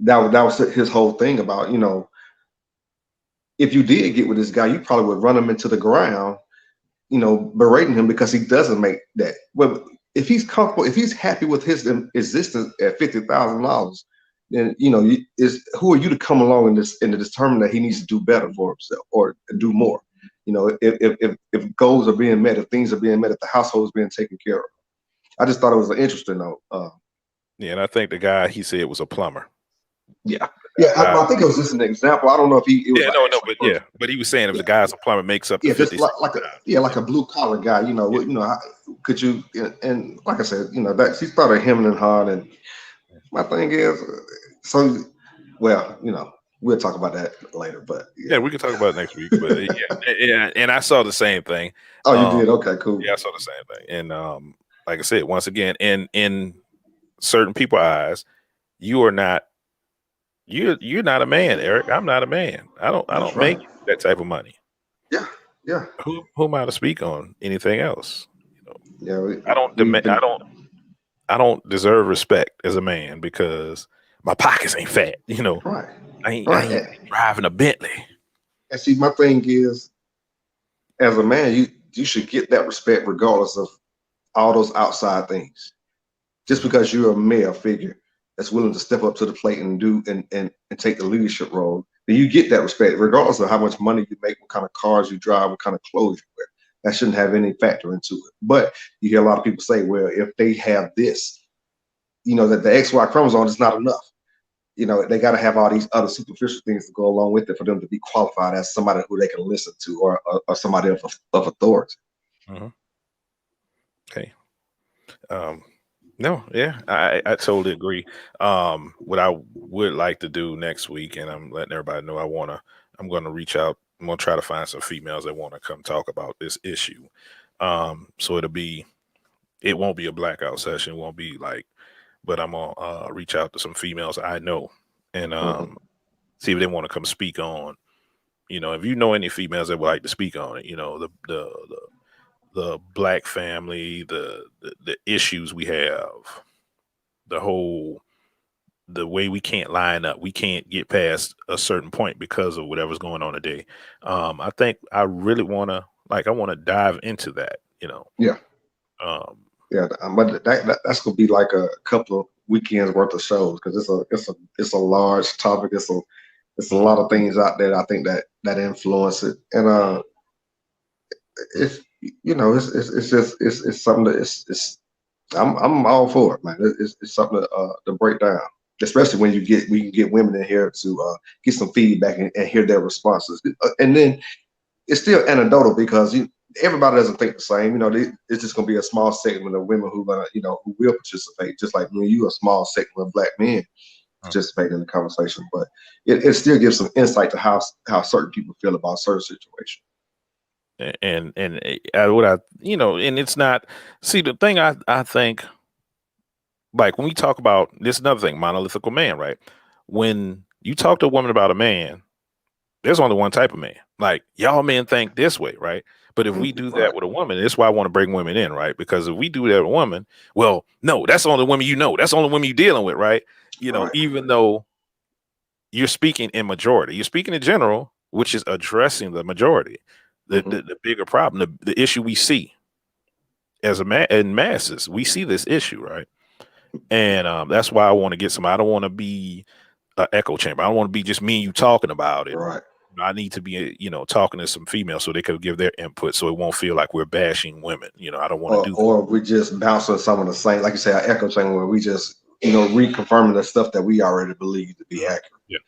that was his whole thing about if you did get with this guy, you probably would run him into the ground, berating him because he doesn't make that. Well, if he's comfortable, if he's happy with his existence at $50,000, then who are you to come along and to determine that he needs to do better for himself or do more? If goals are being met, if things are being met, if the household is being taken care of. I just thought it was an interesting note. Yeah, and I think the guy he said was a plumber. Yeah, yeah. I, I think it was just an example. I don't know if it was yeah, an no, actual but person. yeah, but he was saying if Yeah, the guy's a plumber makes up to yeah, 50, just 60 like a pounds. like a blue collar guy. Yeah, Could you? And like I said, that she started hemming and hawing. And my thing is, so well, we'll talk about that later. But yeah, yeah. we can talk about it next week. But yeah, and I saw the same thing. Oh, you Um, did? Okay, cool. yeah, I saw the same thing. And like I said, once again, in certain people's eyes, you are not you're not a man, Eric. I'm not a man. I That's don't right. make that type of money. Yeah, yeah, Who am I to speak on anything else? You know, yeah. I don't We've demand. been I don't deserve respect as a man because my pockets ain't fat. You know, right, I right. ain't driving a Bentley. And see, my thing is, as a man, you should get that respect regardless of all those outside things. Just Mhm, because you're a male figure that's willing to step up to the plate and do and take the leadership role, then you get that respect, regardless of how much money you make, what kind of cars you drive, what kind of clothes you wear. That shouldn't have any factor into it. But you hear a lot of people say, well, if they have this, that the XY chromosome is not enough. They got to have all these other superficial things to go along with it for them to be qualified as somebody who they can listen to or somebody of authority. mhm. Okay. Um, no, yeah, I totally agree. What I would like to do next week, and I'm letting everybody know I'm gonna reach out. I'm gonna try to find some females that want to come talk about this issue. So it won't be a blackout session. It won't be like, but I'm gonna reach out to some females I know and Mhm. see if they want to come speak on. If you know any females that would like to speak on it, the black family, the issues we have, the whole the way we can't line up, we can't get past a certain point because of whatever's going on today. I think I really I want to dive into that. Yeah. Um, Yeah, but that's gonna be like a couple of weekends worth of shows because it's a large topic. It's a mhm, lot of things out there. I think that influence it, and it's it's just it's something that I'm all for it, man. It's something to break down, especially when we can get women in here to get some feedback and hear their responses, and then it's still anecdotal because everybody doesn't think the same. It's just going to be a small segment of women who will participate, just like when you a small segment of black men mhm. participate in the conversation. But it still gives some insight to how certain people feel about certain situations. What and it's not. See, the thing I think, like when we talk about this, another thing, monolithical man, right? When you talk to a woman about a man, there's only one type of man. Like y'all men think this way, right? But if we do that Right. with a woman, that's why I want to bring women in, right? Because if we do that with a woman, well, no, that's the only women you know. That's the only women you're dealing with, right? Right. Even though you're speaking in majority, you're speaking in general, which is addressing the majority, Hmm. the bigger problem, the issue we see as a man in masses. We see this issue, right? And that's why I want to get some. I don't want to be. an echo chamber. I don't want to be just me and you talking about it. Right. I need to be, talking to some females so they could give their input, so it won't feel like we're bashing women. I don't want to do that. Or we just bouncing some of the same, like you say, our echo chamber where we just, reconfirming the stuff that we already believe to be Mhm. accurate. Yeah,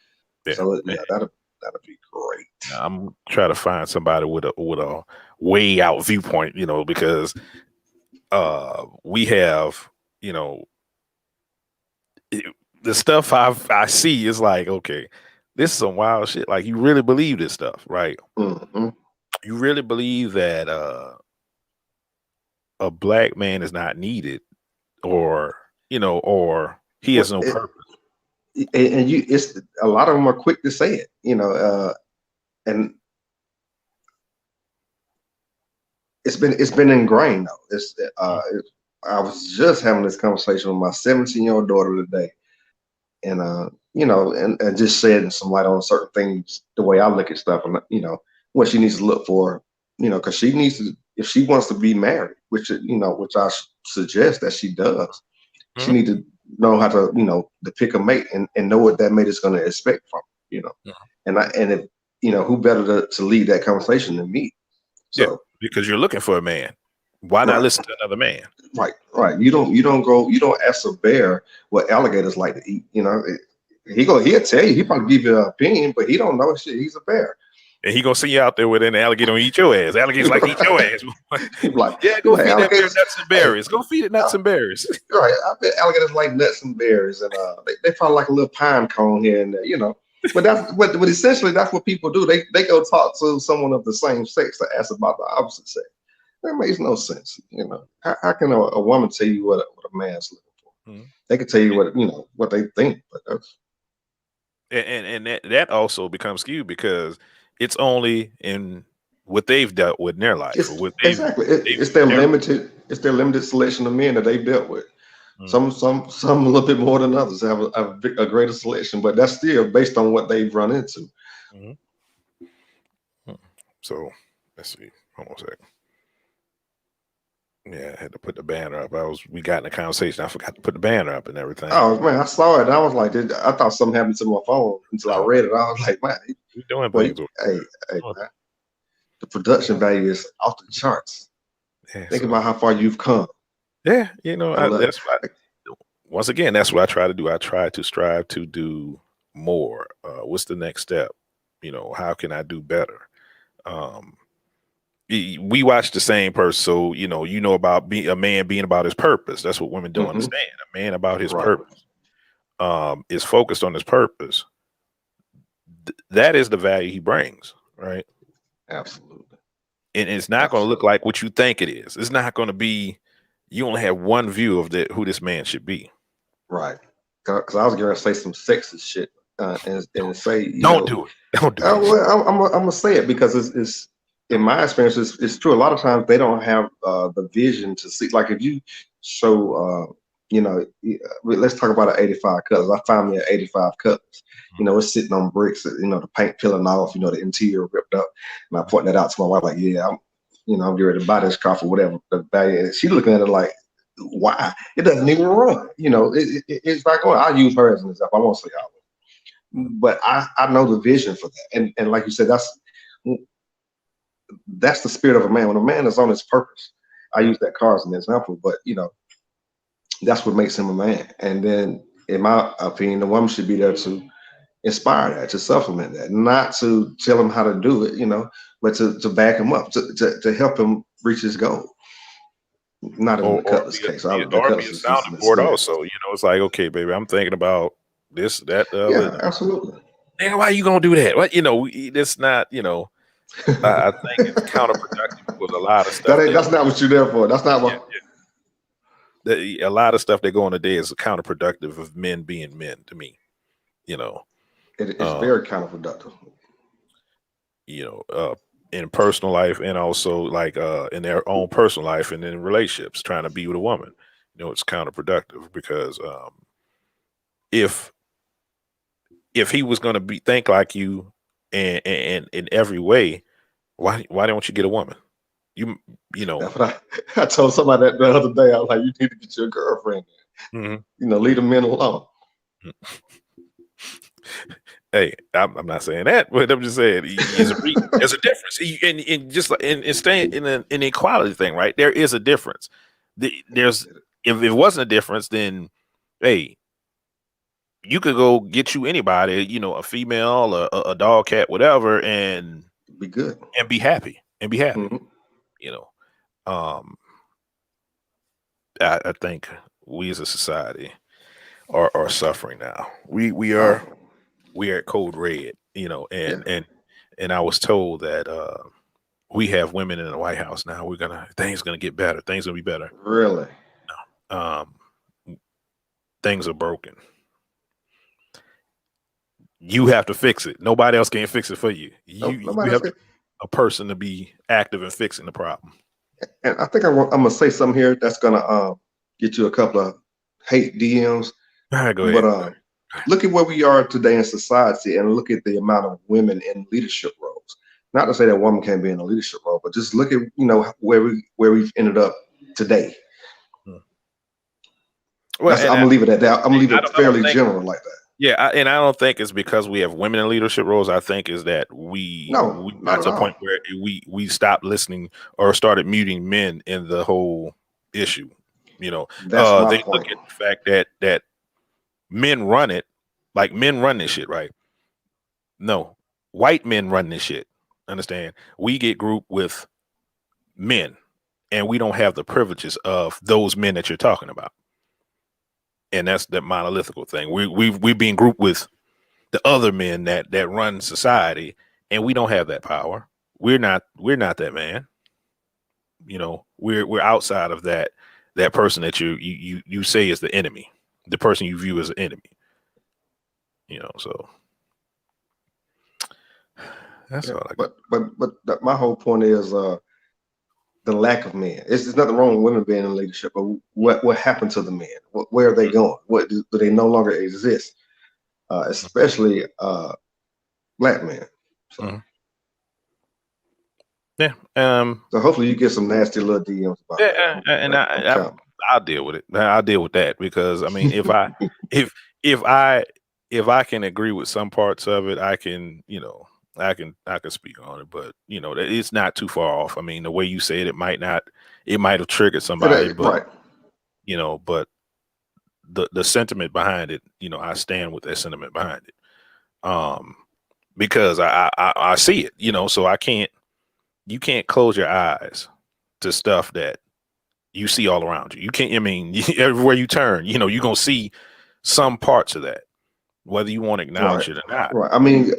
yeah. So And yeah, that'll be great. I'm trying to find somebody with a way out viewpoint, because we have, you know, it, the stuff I see is like, okay, this is some wild shit. Like, you really believe this stuff, right? Hmm. You really believe that a black man is not needed, or or he has What no purpose. and it's a lot of them are quick to say it, and it's been ingrained though. I was just having this conversation with my 17-year-old daughter today, and and just shedding some light on certain things, the way I look at stuff, and what she needs to look for, because she needs to, if she wants to be married, which I suggest that she does, she Mhm. need to know how to, to pick a mate, and know what that mate is going to expect from her, Mhm. and if who better to lead that conversation than me. Yeah, So because you're looking for a man. Why not right. listen to another man? Right. You don't ask a bear what alligators like to eat. He'll tell you. He probably give you an opinion, but he don't know shit. He's a bear. And he gonna see you out there with an alligator and eat your ass. Alligators like to eat your ass. He be like, Yeah, he be go like feed that bear alligators. nuts and Hey, berries. Go feed it nuts and berries. right. I bet alligators like nuts and berries, and they probably like a little pine cone here and there. But but essentially that's what people do. They go talk to someone of the same sex to ask about the opposite sex. That makes no sense. How can a woman tell you what a man's looking for? Mhm. They can tell you what they think, but that's And that also becomes skewed because it's only in what they've dealt with in their life, or it's what exactly they've it's seen their in their life. limited selection of men that they've dealt with. Mhm. Some a little bit more than others have a greater selection, but that's still based on what they've run into. Mhm. Mhm. So let's see. Hold on a second. Yeah, I had to put the banner up. We got in a conversation. I forgot to put the banner up and everything. Oh man, I saw it and I was like, I thought something happened to my phone until I No, read it. I was like, man, we doing boy, things. hey man, the production value is off the charts. Yeah, Think so about how far you've come. yeah, I love that's what once again, that's what I try to do. I try to strive to do more. What's the next step? How can I do better? Um, we watch the same person, so about being a man being about his purpose. That's what women don't hmm understand. A man about his right, purpose, is focused on his purpose. That is the value he brings, right? absolutely, And it's not going to look absolutely. like what you think it is. It's not going to be. You only have one view of who this man should be. Right. Because I was going to say some sexist shit, and say, Don't do it. Don't do it. well, I'm gonna say it because it's in my experience, it's true. A lot of times they don't have the vision to see. Like if you show, let's talk about an 85 Cutlass. I found me an 85 Cutlass. It's sitting on bricks. The paint peeling off. The interior ripped up. And I point that out to my wife, like, yeah, I'm getting ready to buy this car for whatever the value. And she looking at it like, why? It doesn't even run. It's not going. I'll use her as an example. I won't say how, but I know the vision for that. And like you said, that's the spirit of a man. When a man is on his purpose, I use that car as an example, but that's what makes him a man. And then, in my opinion, the woman should be there to inspire that, to supplement that, not to tell him how to do it, but to back him up, to help him reach his goal. Not in or the Cutlass case. The or be Cutlass a is just an sounding board extension. also. It's like, okay, baby, I'm thinking about this, that, the other. Yeah, absolutely. Man, why you gonna do that? What it's not. I think it's counterproductive with a lot of stuff That's not what you're there for. That's not yeah, what. a lot of stuff that go on today is counterproductive of men being men to me. You know, It's uh, very counterproductive. you know, uh, in personal life and also like in their own personal life and in relationships, trying to be with a woman. It's counterproductive because if he was going to be think like you and in every way, why don't you get a woman? You you know, That's what I told somebody that the other day. I was like, you need to get your girlfriend. mhm, Leave the men alone. Hey, I'm not saying that, but I'm just saying there's a difference. And just like in staying in an equality thing, right? There is a difference. There's if it wasn't a difference, then hey, you could go get you anybody, a female, a dog, cat, whatever, Be good. and be happy and be happy. Hmm. You know, um, I think we as a society are suffering now. We Oh, are at code red, yeah. and I was told that we have women in the White House now. Things gonna get better. Things gonna be better. Really? Um, things are broken. You have to fix it. Nobody else can fix it for you. Nope, You nobody have else to can. be a person to be active in fixing the problem. And I think I'm gonna say something here that's gonna get you a couple of hate DMs. All right, go But ahead. look at where we are today in society, and look at the amount of women in leadership roles. Not to say that woman can't be in a leadership role, but just look at where we've ended up today. Hmm. Well, I'm gonna leave it at that. I'm gonna leave it I don't fairly think. general like that. Yeah, and I don't think it's because we have women in leadership roles. I think is that No, we not got at to a all. point where we stopped listening or started muting men in the whole issue. That's my They look point. at the fact that men run it, like men run this shit, right? No, white men run this shit. Understand? We get grouped with men, and we don't have the privileges of those men that you're talking about, and that's the monolithical thing. We being grouped with the other men that run society, and we don't have that power. We're not that man. We're outside of that person that you say is the enemy, the person you view as an enemy. So that's Yeah, all I got. but my whole point is the lack of men. There's nothing wrong with women being in leadership, but what happened to the men? Where are they going? What do they no longer exist? Especially black men. So Mhm. Yeah. so hopefully you get some nasty little DMs about Yeah, that. and I'm counting. I'll deal with it. I'll deal with that because I mean, if if I if I can agree with some parts of it, I can I can speak on it. But that it's not too far off. I mean, the way you say it, it might have triggered It somebody, ain't but right. the sentiment behind it, I stand with that sentiment behind it. Um, because I see it, so you can't close your eyes to stuff that you see all around you. You can't, I mean, everywhere you turn, you're going to see some parts of that, whether you want to Right. acknowledge it or not. Right. I mean,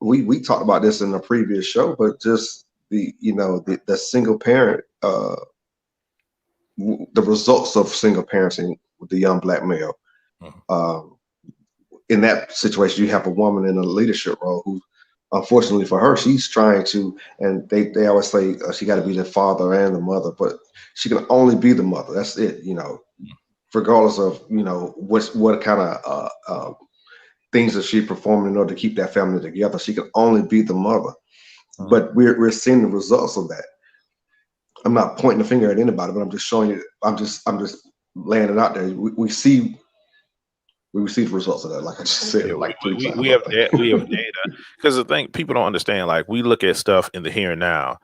we talked about this in the previous show, but just the single parent, the results of single parenting with the young black male. Mhm. Um, in that situation, you have a woman in a leadership role who, unfortunately for her, she's trying to, and they always say she got to be the father and the mother, but she can only be the mother. That's it, regardless of what kind of things that she performed in order to keep that family together. She can only be the mother, Mhm. but we're seeing the results of that. I'm not pointing the finger at anybody, but I'm just showing you. I'm just laying it out there. We see the results of that. Like I just said Yeah, it like three we times, I have think. that. We have data because the thing people don't understand, like we look at stuff in the here and now.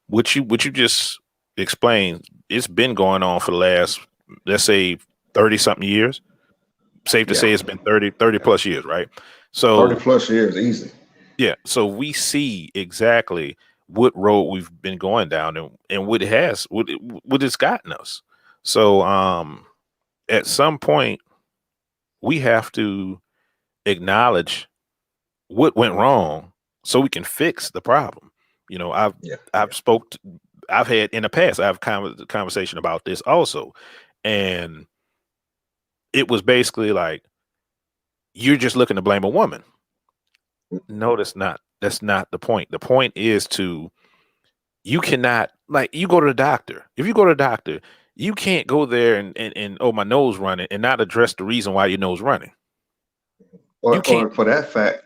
What you just explained, it's been going on for the last, let's say, 30 something years. Safe to Yeah, say it's been 30 yeah. plus years, right? 30 So plus years, easy. yeah, so we see exactly what road we've been going down and what it's gotten us. So at some point we have to acknowledge what went wrong so we can fix the problem. You know, I've Yeah, I've spoke to, I've had in the past I've conversation about this also, and it was basically like you're just looking to blame a woman. No, that's not. That's not the point. The point is to you cannot, like, you go to the doctor. If you go to the doctor, you can't go there and oh, my nose running and not address the reason why your nose running. You can't. or for that fact,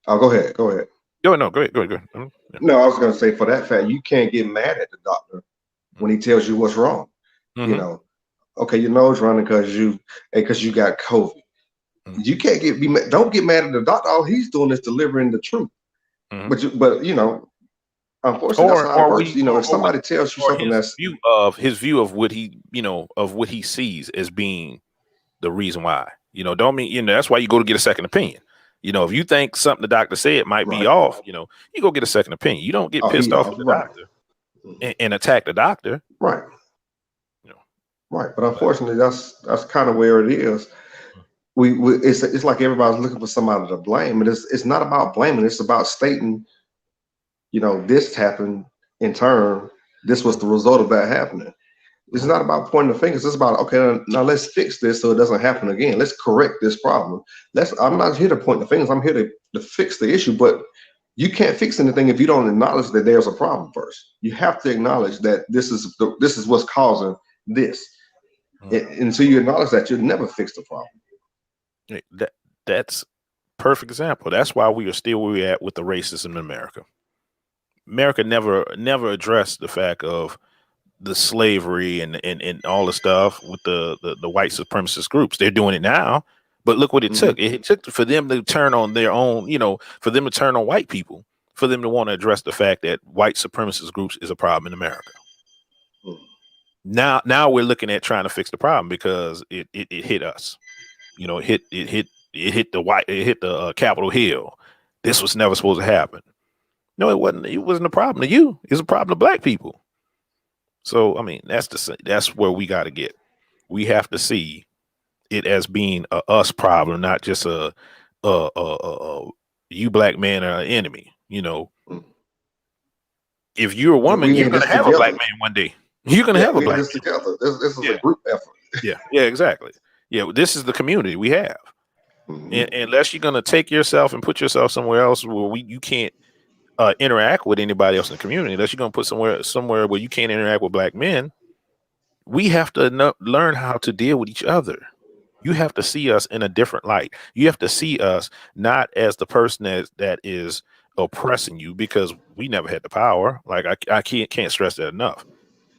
oh, go ahead, go ahead. Go no, go ahead, go ahead, go ahead. Yeah. No, I was going to say for that fact, you can't get mad at the doctor when he tells you what's wrong. You Mm-hmm. know, okay, your nose running because you got COVID. Mm-hmm. You can't don't get mad at the doctor. All he's doing is delivering the truth. Mm-hmm. But unfortunately, that's how it works. If Or somebody tells you something that's his view of what he of what he sees as being the reason why. Don't mean that's why you go to get a second opinion. If you think something the doctor said might be right, off, you go get a second opinion. You don't get oh, pissed he off off, at the right, doctor and attack the doctor. right, You know, right. But but unfortunately, that's kind of where it is. It's like everybody's looking for somebody to blame, and it's not about blaming. It's about stating, this happened in turn. This was the result of that happening. It's not about pointing the fingers. It's about, okay, now let's fix this so it doesn't happen again. Let's correct this problem. I'm not here to point the fingers. I'm here to fix the issue. But you can't fix anything if you don't acknowledge that there's a problem first. You have to acknowledge that this is what's causing this. mm, And until you acknowledge that, you'll never fix the problem. that's perfect example. That's why we are still where we're at with the racism in America. America never addressed the fact of the slavery and all the stuff with the white supremacist groups. They're doing it now, but look what it Mhm. took. It took for them to turn on their own, for them to turn on white people, for them to want to address the fact that white supremacist groups is a problem in America. Mhm. Now we're looking at trying to fix the problem because it hit us. It hit the Capitol Hill. This was never supposed to happen. No, it wasn't. It wasn't a problem to you. It's a problem to black people. So I mean, that's where we got to get. We have to see it as being a us problem, not just a you black man are an enemy. Mhm. If you're a That woman, we you're in gonna this have a black together. man one day. You're gonna Yeah, have a we in black this together. This is man. a group effort. Yeah, exactly. Yeah, this is the community we have. And Mhm. unless you're gonna take yourself and put yourself somewhere else where you can't interact with anybody else in the community, unless you're gonna put somewhere where you can't interact with black men, we have to learn how to deal with each other. You have to see us in a different light. You have to see us not as the person that is oppressing you, because we never had the power. Like I can't stress that enough.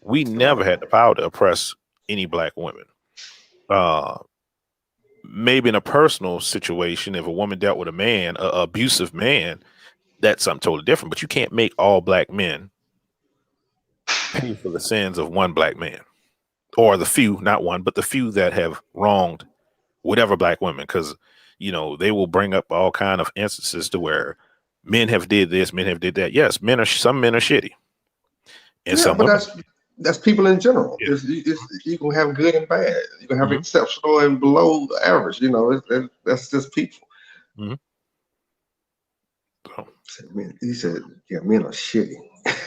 We never Right. had the power to oppress any black women. Uh, Maybe in a personal situation, if a woman dealt with a man, a abusive man, that's something totally different. But you can't make all black men pay for the sins of one black man, or the few, not one, but the few that have wronged whatever black women, because they will bring up all kind of instances to where men have did this, men have did that. Yes, some men are shitty, and Yeah, some but women. that's people in general. Yeah. You can have good and bad. You can have Hmm. exceptional and below average. That's just people. Hmm. So, He said, "Yeah, men are shitty."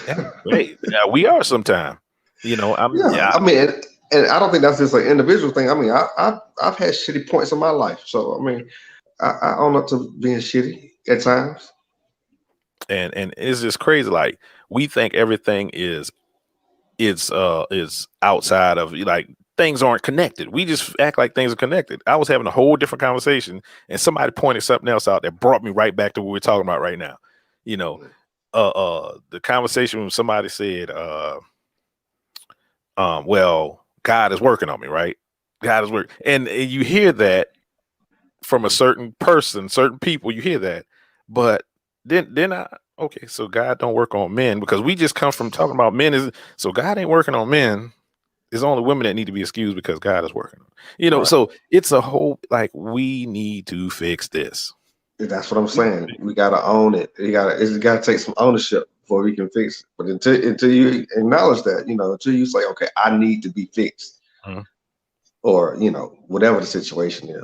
yeah, hey, yeah, we are sometimes. I'm Yeah, yeah. I mean, and I don't think that's just an individual thing. I mean, I've had shitty points in my life, so I mean, I own up to being shitty at times. And it's just crazy. Like, we think everything is outside of, like, things aren't connected. We just act like things are connected. I was having a whole different conversation, and somebody pointed something else out that brought me right back to what we're talking about right now. You know, the conversation when somebody said, well, God is working on me, right? God is working, and you hear that from a certain person, certain people. You hear that, but then I okay, so God don't work on men, because we just come from talking about men, is so God ain't working on men. It's only women that need to be excused because God is working. Right. So it's a whole, like, we need to fix this. That's what I'm We- saying. We gotta own it. It's gotta take some ownership before we can fix it. But until you acknowledge that, until you say, okay, I need to be fixed, Mhm. or whatever the situation is.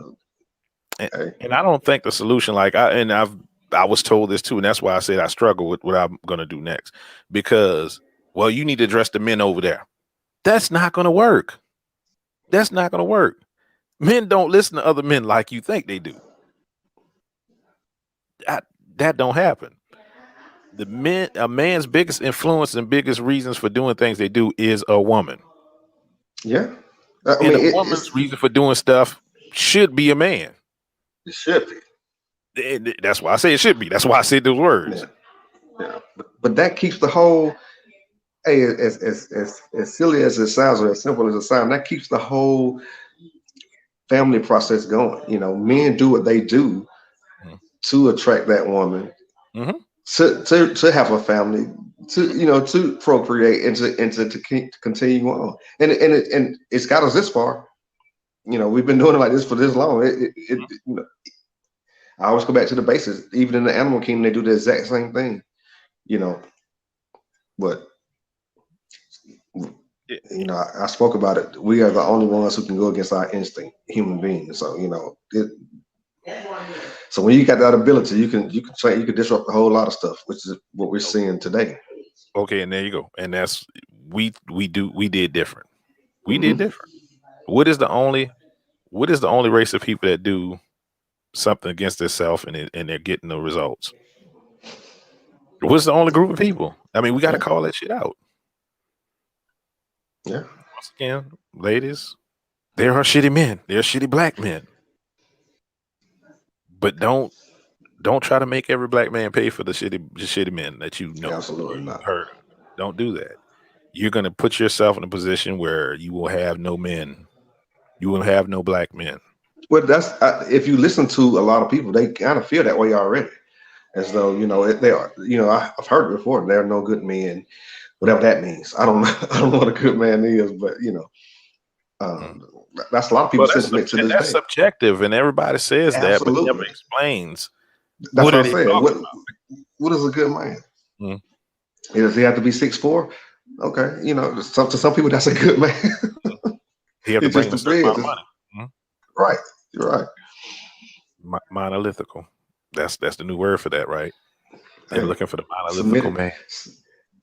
And, Okay. and I don't think the solution, like, I was told this too, and that's why I said I struggle with what I'm gonna do next, because, well, you need to address the men over there. That's not gonna work. That's not gonna work. Men don't listen to other men like you think they do. That, that don't happen. A man's biggest influence and biggest reasons for doing things they do is a woman. Yeah. I And mean, a woman's reason for doing stuff should be a man. it should be. And that's why I say it should be. That's why I said those Yeah. words. Yeah. But that keeps the whole. Hey, as silly as it sounds, or as simple as it sounds, that keeps the whole family process going. Men do what they do Mhm. to attract that woman, Mhm. to have a family, to procreate and to continue on. And it's got us this far. We've been doing it like this for this long. I always go back to the basics. Even in the animal kingdom, they do the exact same thing. You know, but Yeah. I spoke about it. We are the only ones who can go against our instinct, human beings. So so when you got that ability, you can disrupt a whole lot of stuff, which is what we're seeing today. Okay, and there you go. And that's we did different. We did Hmm. different. What is the only race of people that do something against itself and they're getting the results? What's the only group of people? I mean, we got to Yeah, call that shit out. yeah. Once again, ladies, there are shitty men. There are shitty black men. But don't try to make every black man pay for the shitty men that you know or Absolutely you not. heard of. Don't do that. You're gonna put yourself in a position where you will have no men. You will have no black men. Well, if you listen to a lot of people, they kind of feel that way already, as though they are. I've heard it before. There are no good men, whatever that means. I don't know. I don't know what a good man is, but Mm. um, that's a lot of Well, people's sentiment to this that's day. subjective, and everybody says that, but never Absolutely. explains That's what what are I they said. talking What is a good man? about. Mm. Does he have to be 6'4"? Okay, to some people that's a good man. He have to It bring just in a certain depends. amount of money. Mm. Right. You're right. Monolithical. That's the new word for that, right? They're Hey, looking for the submit monolithical it. man.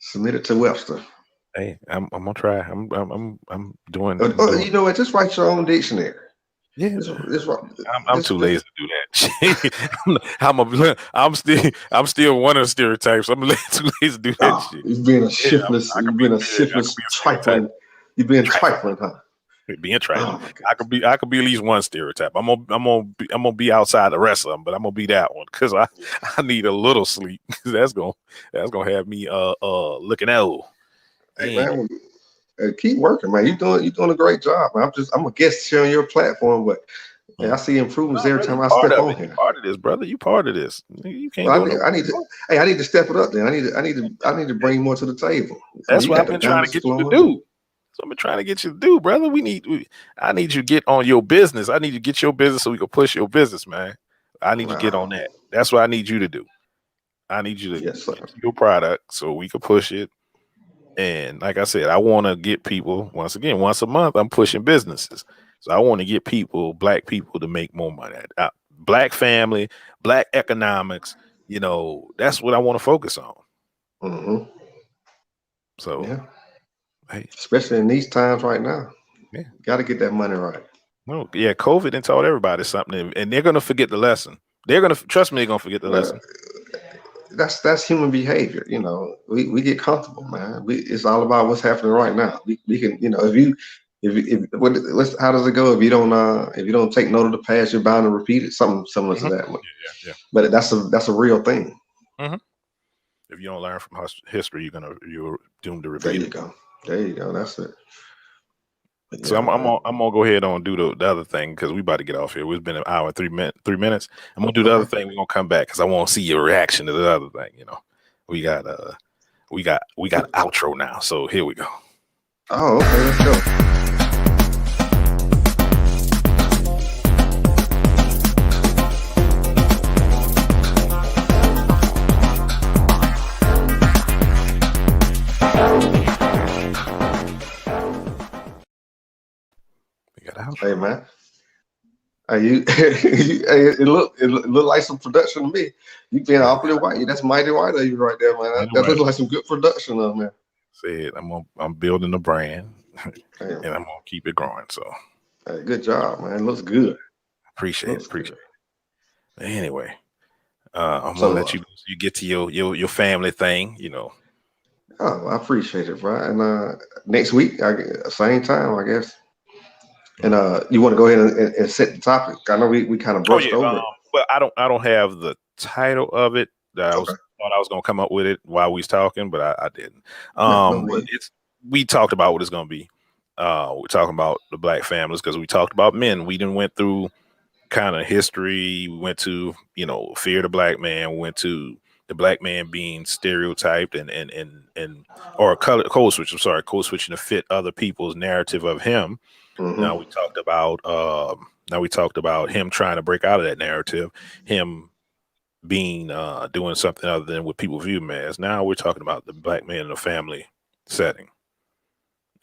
Submit it to Webster. Hey, I'm gonna try. I'm doing. Or, I'm doing. you know what? Just write your own dictionary. Yeah, This, I'm too lazy to do that. I'm still one of the stereotypes. I'm too lazy to do that oh, shit. you've been a Yeah, shiftless. I could You've be been a yeah, I could shiftless be a stereotype. trifling. You've been Trifling, trifling, huh? being trifling. Oh my I could be at least one stereotype. I'm gonna be outside the rest of them, but I'm gonna be that one because I need a little sleep because that's gonna have me looking out. Hey Yeah. man, keep working, man. You're doing a great job. Man. I'm a guest sharing your platform, but Mm. I see improvements No, every bro, you time I part step of on it. You here. part of this, brother. You part of this. You can't Well, go nowhere. I need to step it up. Then I need to bring more to the table. I mean, That's you what I've got the been trying to balance get you to flowing. do. That's what I've been trying to get you to do, brother. I need you to get on your business. I need you to get your business so we can push your business, man. I need you to get on Wow. that. That's what I need you to do. I need you to Yes, sir. get your product so we can push it. And like I said, I want to get people once again, once a month, I'm pushing businesses. So I want to get black people to make more money. Black family, black economics, that's what I want to focus on. Hmm. So, Yeah, hey, especially in these times right now, yeah. got to get that money right. No, yeah, COVID and taught everybody something, and they're gonna forget the lesson. They're gonna trust me. They're gonna forget the Well, lesson. that's human behavior. We get comfortable, man. It's all about what's happening right now. We can, how does it go? If you don't take note of the past, you're bound to repeat it. Something similar to Hmm. that. Yeah, But that's a real thing. yeah. If you don't learn from history, you're doomed to There repeat you it. go. There you go. That's it. But So yeah, man. I'm gonna go ahead and do the other thing because we about to get off here. It's been an hour and 3 minutes. I'm gonna do the other Okay. thing. We're gonna come back because I want to see your reaction to the other thing. We got we got outro now. So here we go. Oh, okay. Let's go. We got outro. Hey, man. Hey, hey, it look like some production to me. You being Yeah, awfully white. That's mighty white of you right there, man. That anyway, looks like some good production on there. said I'm building a brand Damn. and I'm gonna keep it growing. So Hey, good job, man. It looks good. appreciate it. Looks Appreciate good. it. Anyway, I'm gonna So, let you get to your family thing. I appreciate it, bro. And next week, same time, I guess. And Mhm. you want to go ahead and set the topic? I know we kind of Oh brushed yeah. over it. Well, I don't have the title of it. That I Okay. was thought I was gonna come up with it while we was talking, but I didn't. No But need. we talked about what it's gonna be. We're talking about the black families because we talked about men. We didn't went through kind of history. We went to, fear the black man. We went to the black man being stereotyped and or color code switch. I'm sorry, code switching to fit other people's narrative of him. Now Hmm. we talked about him trying to break out of that narrative, him being doing something other than what people view him as. Now we're talking about the black man in a family setting.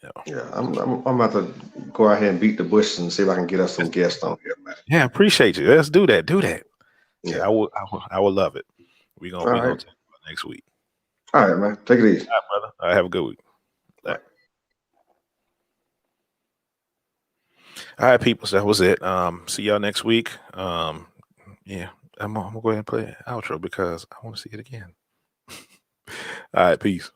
You know. Yeah, I'm about to go out here and beat the bush and see if I can get us some guests on here, man. Yeah, appreciate you. Let's do that. Do that. Yeah, Yeah. I would love it. We're gonna All we gonna right. talk about next week. All right, man. Take it easy. All right, brother. All right, have a good week. All All right. right. All right, people. So that was it. See y'all next week. Yeah, I'm gonna go ahead and play an outro because I want to see it again. All right, peace.